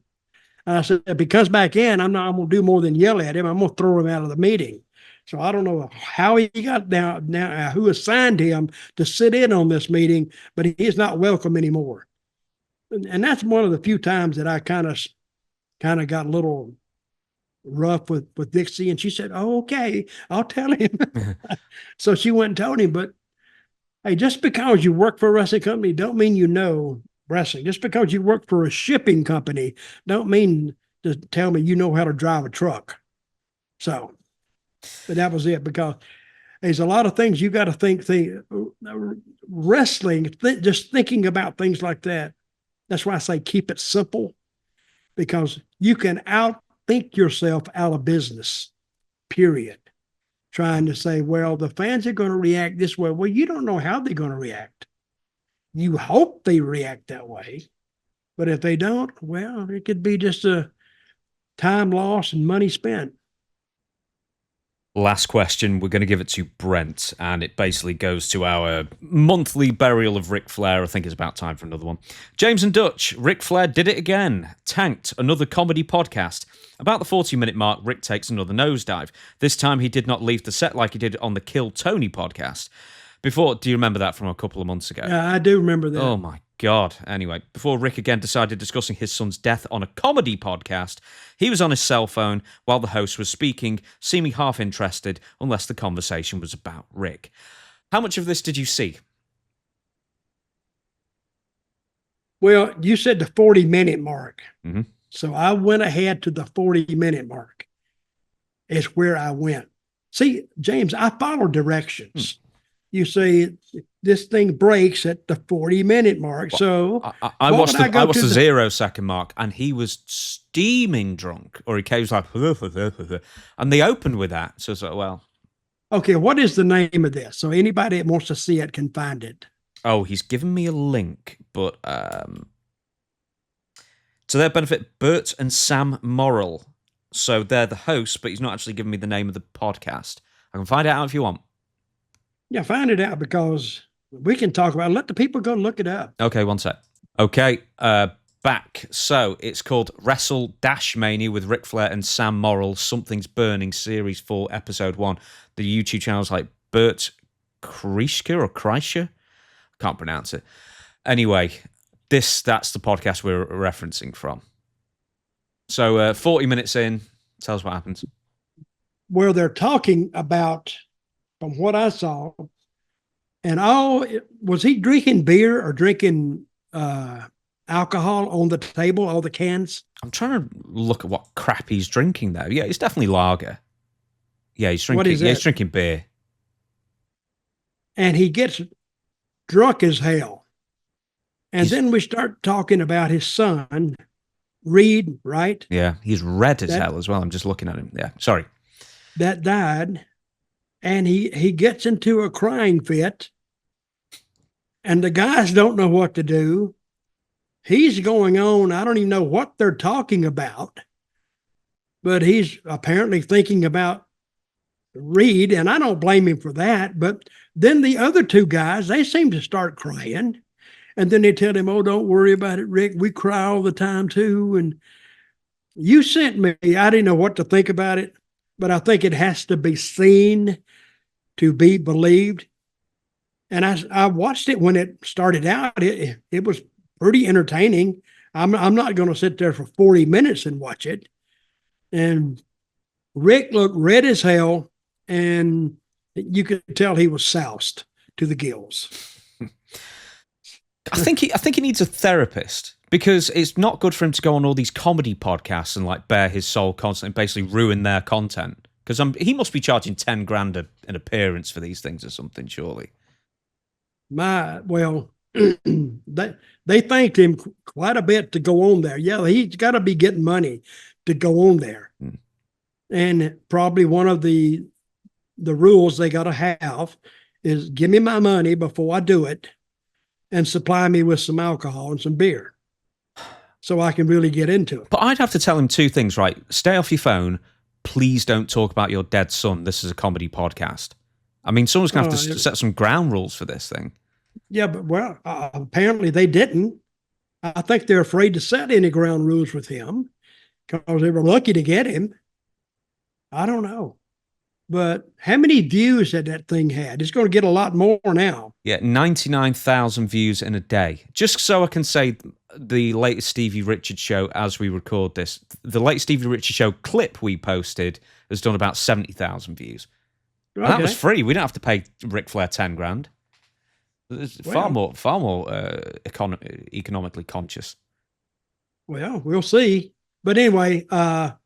[SPEAKER 2] I said, because back in, I'm going to do more than yell at him. I'm going to throw him out of the meeting. So I don't know how he got down now, who assigned him to sit in on this meeting, but he is not welcome anymore. And that's one of the few times that I kind of got a little rough with Dixie. And she said, oh, okay, I'll tell him. So she went and told him, but hey, just because you work for a wrestling company, don't mean you know wrestling. Just because you work for a shipping company, don't mean to tell me you know how to drive a truck. So, but that was it, because there's a lot of things you got to think wrestling, just thinking about things like that. That's why I say keep it simple, because you can outthink yourself out of business, period. Trying to say, well, the fans are going to react this way. Well, you don't know how they're going to react. You hope they react that way. But if they don't, well, it could be just a time lost and money spent.
[SPEAKER 1] Last question. We're going to give it to Brent, and it basically goes to our monthly burial of Ric Flair. I think it's about time for another one. James and Dutch, Ric Flair did it again. Tanked another comedy podcast. About the 40-minute mark, Rick takes another nosedive. This time he did not leave the set like he did on the Kill Tony podcast. Before, do you remember that from a couple of months ago?
[SPEAKER 2] Yeah, I do remember that.
[SPEAKER 1] Oh my God. Anyway, before Rick again decided discussing his son's death on a comedy podcast, he was on his cell phone while the host was speaking, seeming half interested, unless the conversation was about Rick. How much of this did you see?
[SPEAKER 2] Well, you said the 40-minute mark.
[SPEAKER 1] Mm-hmm.
[SPEAKER 2] So I went ahead to the 40-minute mark. Is where I went. See, James, I follow directions. You say this thing breaks at the 40-minute mark. So
[SPEAKER 1] I watched the 0-second mark, and he was steaming drunk, or he was like, and they opened with that. So it's like, well,
[SPEAKER 2] okay, what is the name of this? So anybody that wants to see it can find it.
[SPEAKER 1] Oh, he's given me a link, but to their benefit, Bert and Sam Morrill. So they're the hosts, but he's not actually given me the name of the podcast. I can find it out if you want.
[SPEAKER 2] Yeah, find it out because we can talk about it. Let the people go look it up.
[SPEAKER 1] Okay, one sec. Okay, back. So it's called Wrestle Dash Mania with Ric Flair and Sam Morrill. Something's Burning, Series 4, Episode 1. The YouTube channel's like Bert Kreischer or Kreischer. Can't pronounce it. Anyway, that's the podcast we're referencing from. So 40 minutes in, tell us what happens.
[SPEAKER 2] Where they're talking about, from what I saw, and was he drinking beer or drinking alcohol on the table, all the cans?
[SPEAKER 1] I'm trying to look at what crap he's drinking there. Yeah, it's definitely lager. Yeah, he's drinking. Yeah, he's drinking beer.
[SPEAKER 2] And he gets drunk as hell. And then we start talking about his son, Reed, right?
[SPEAKER 1] Yeah, he's red as hell as well. I'm just looking at him. Yeah, sorry.
[SPEAKER 2] That died. And he gets into a crying fit. And the guys don't know what to do. He's going on. I don't even know what they're talking about. But he's apparently thinking about Reed, and I don't blame him for that. But then the other two guys, they seem to start crying. And then they tell him, oh, don't worry about it, Rick. We cry all the time, too. And you sent me. I didn't know what to think about it, but I think it has to be seen to be believed. And I watched it when it started out. It was pretty entertaining. I'm not going to sit there for 40 minutes and watch it. And Rick looked red as hell, and you could tell he was soused to the gills.
[SPEAKER 1] I think he needs a therapist, because it's not good for him to go on all these comedy podcasts and like bare his soul constantly, basically ruin their content. Because he must be charging $10,000 an appearance for these things or something, surely.
[SPEAKER 2] Well, they thanked him quite a bit to go on there. Yeah, he's got to be getting money to go on there. And probably one of the rules they got to have is give me my money before I do it and supply me with some alcohol and some beer so I can really get into it.
[SPEAKER 1] But I'd have to tell him two things, right? Stay off your phone. Please don't talk about your dead son. This is a comedy podcast. I mean, someone's going to have to set some ground rules for this thing.
[SPEAKER 2] Yeah, but apparently they didn't. I think they're afraid to set any ground rules with him because they were lucky to get him. I don't know. But how many views had that thing had? It's going to get a lot more now.
[SPEAKER 1] Yeah, 99,000 views in a day. Just so I can say the latest Stevie Richards show as we record this, the latest Stevie Richards show clip we posted has done about 70,000 views. Okay. And that was free. We didn't have to pay Ric Flair $10,000. It's far more economically conscious.
[SPEAKER 2] Well, we'll see. But anyway, I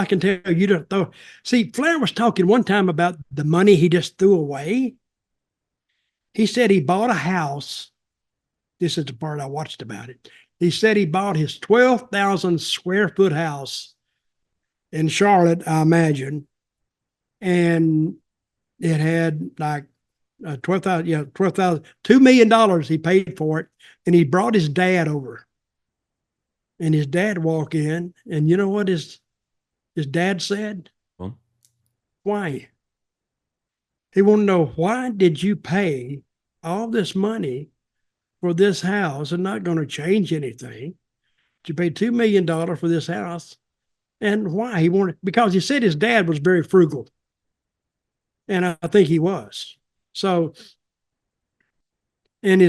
[SPEAKER 2] can tell you don't throw. See, Flair was talking one time about the money he just threw away. He said he bought a house. This is the part I watched about it. He said he bought his 12,000 square foot house in Charlotte, I imagine. And it had like 12,000, $2 million he paid for it. And he brought his dad over. And his dad walked in, and you know what his dad said?
[SPEAKER 1] Well,
[SPEAKER 2] why. He wanted to know, why did you pay all this money for this house and not going to change anything? You paid $2 million for this house. And why? He wanted, because he said his dad was very frugal. And I think he was. So, and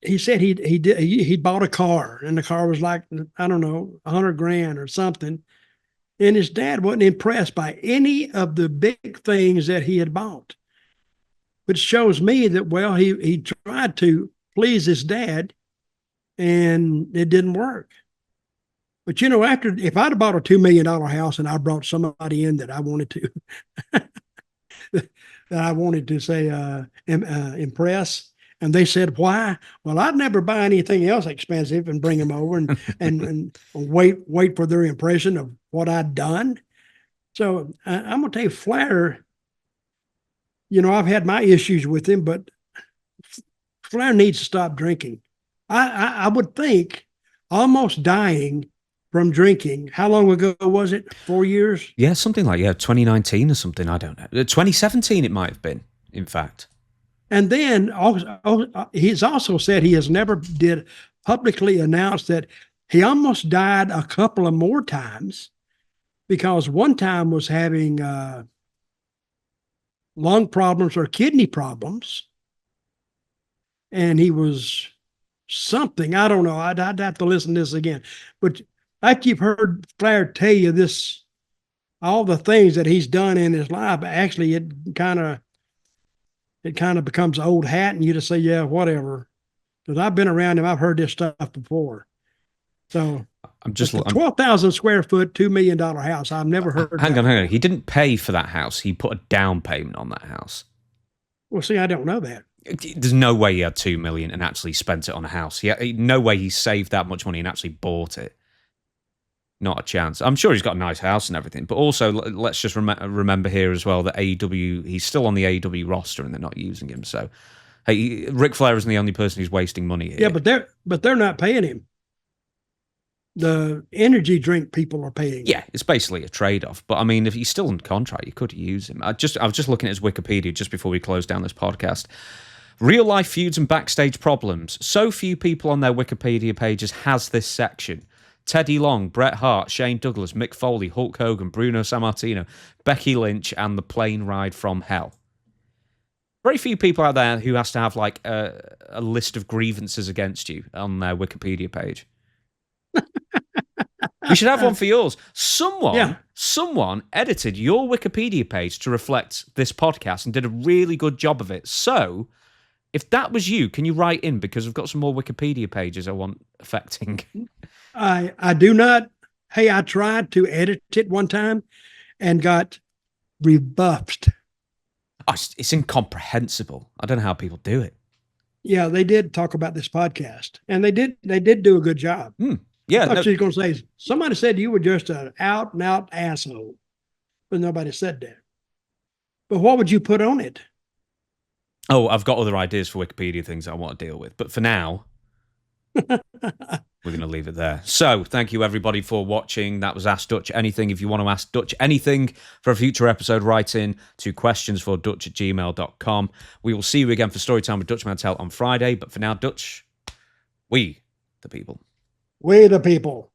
[SPEAKER 2] he said he bought a car, and the car was like, I don't know, $100,000 or something. And his dad wasn't impressed by any of the big things that he had bought, which shows me that, well, he tried to please his dad, and it didn't work. But if I'd have bought a $2 million house and I brought somebody in that I wanted to, that I wanted to say impress, and they said, why? Well, I'd never buy anything else expensive and bring them over and wait for their impression of what I'd done. So I'm going to tell you, Flair, I've had my issues with him, but Flair needs to stop drinking. I would think almost dying from drinking. How long ago was it? 4 years?
[SPEAKER 1] Yeah, something like, 2019 or something. I don't know. 2017 it might have been, in fact.
[SPEAKER 2] And then he's also said he has never did publicly announce that he almost died a couple of more times, because one time was having lung problems or kidney problems. And he was something, I don't know. I'd have to listen to this again. But after you've heard Flair tell you this, all the things that he's done in his life, actually it kind of becomes old hat, and you just say, yeah, whatever. Because I've been around him, I've heard this stuff before. So I'm 12,000 square foot, $2 million house. I've never heard.
[SPEAKER 1] Hang on. He didn't pay for that house. He put a down payment on that house.
[SPEAKER 2] Well, see, I don't know that.
[SPEAKER 1] There's no way he had $2 million and actually spent it on a house. No way he saved that much money and actually bought it. Not a chance. I'm sure he's got a nice house and everything, but also let's just remember here as well that AEW, he's still on the AEW roster and they're not using him. So, hey, Ric Flair isn't the only person who's wasting money here.
[SPEAKER 2] Yeah, but they're not paying him. The energy drink people are paying.
[SPEAKER 1] Yeah, it's basically a trade-off. But I mean, if he's still in contract, you could use him. I was just looking at his Wikipedia just before we close down this podcast. Real life feuds and backstage problems. So few people on their Wikipedia pages has this section. Teddy Long, Bret Hart, Shane Douglas, Mick Foley, Hulk Hogan, Bruno Sammartino, Becky Lynch, and The Plane Ride from Hell. Very few people out there who has to have like a list of grievances against you on their Wikipedia page. We should have one for yours. Someone edited your Wikipedia page to reflect this podcast and did a really good job of it. So, if that was you, can you write in? Because I've got some more Wikipedia pages I want affecting.
[SPEAKER 2] I do not. Hey, I tried to edit it one time and got rebuffed.
[SPEAKER 1] Oh, it's incomprehensible. I don't know how people do it.
[SPEAKER 2] Yeah, they did talk about this podcast, and they did do a good job.
[SPEAKER 1] Yeah,
[SPEAKER 2] I thought you were going to say, somebody said you were just an out and out asshole, but nobody said that. But what would you put on it?
[SPEAKER 1] Oh, I've got other ideas for Wikipedia things I want to deal with, but for now, we're going to leave it there. So, thank you everybody for watching. That was Ask Dutch Anything. If you want to ask Dutch anything for a future episode, write in to questionsfordutch@gmail.com. We will see you again for Storytime with Dutch Mantell on Friday. But for now, Dutch, we the people.
[SPEAKER 2] We the people.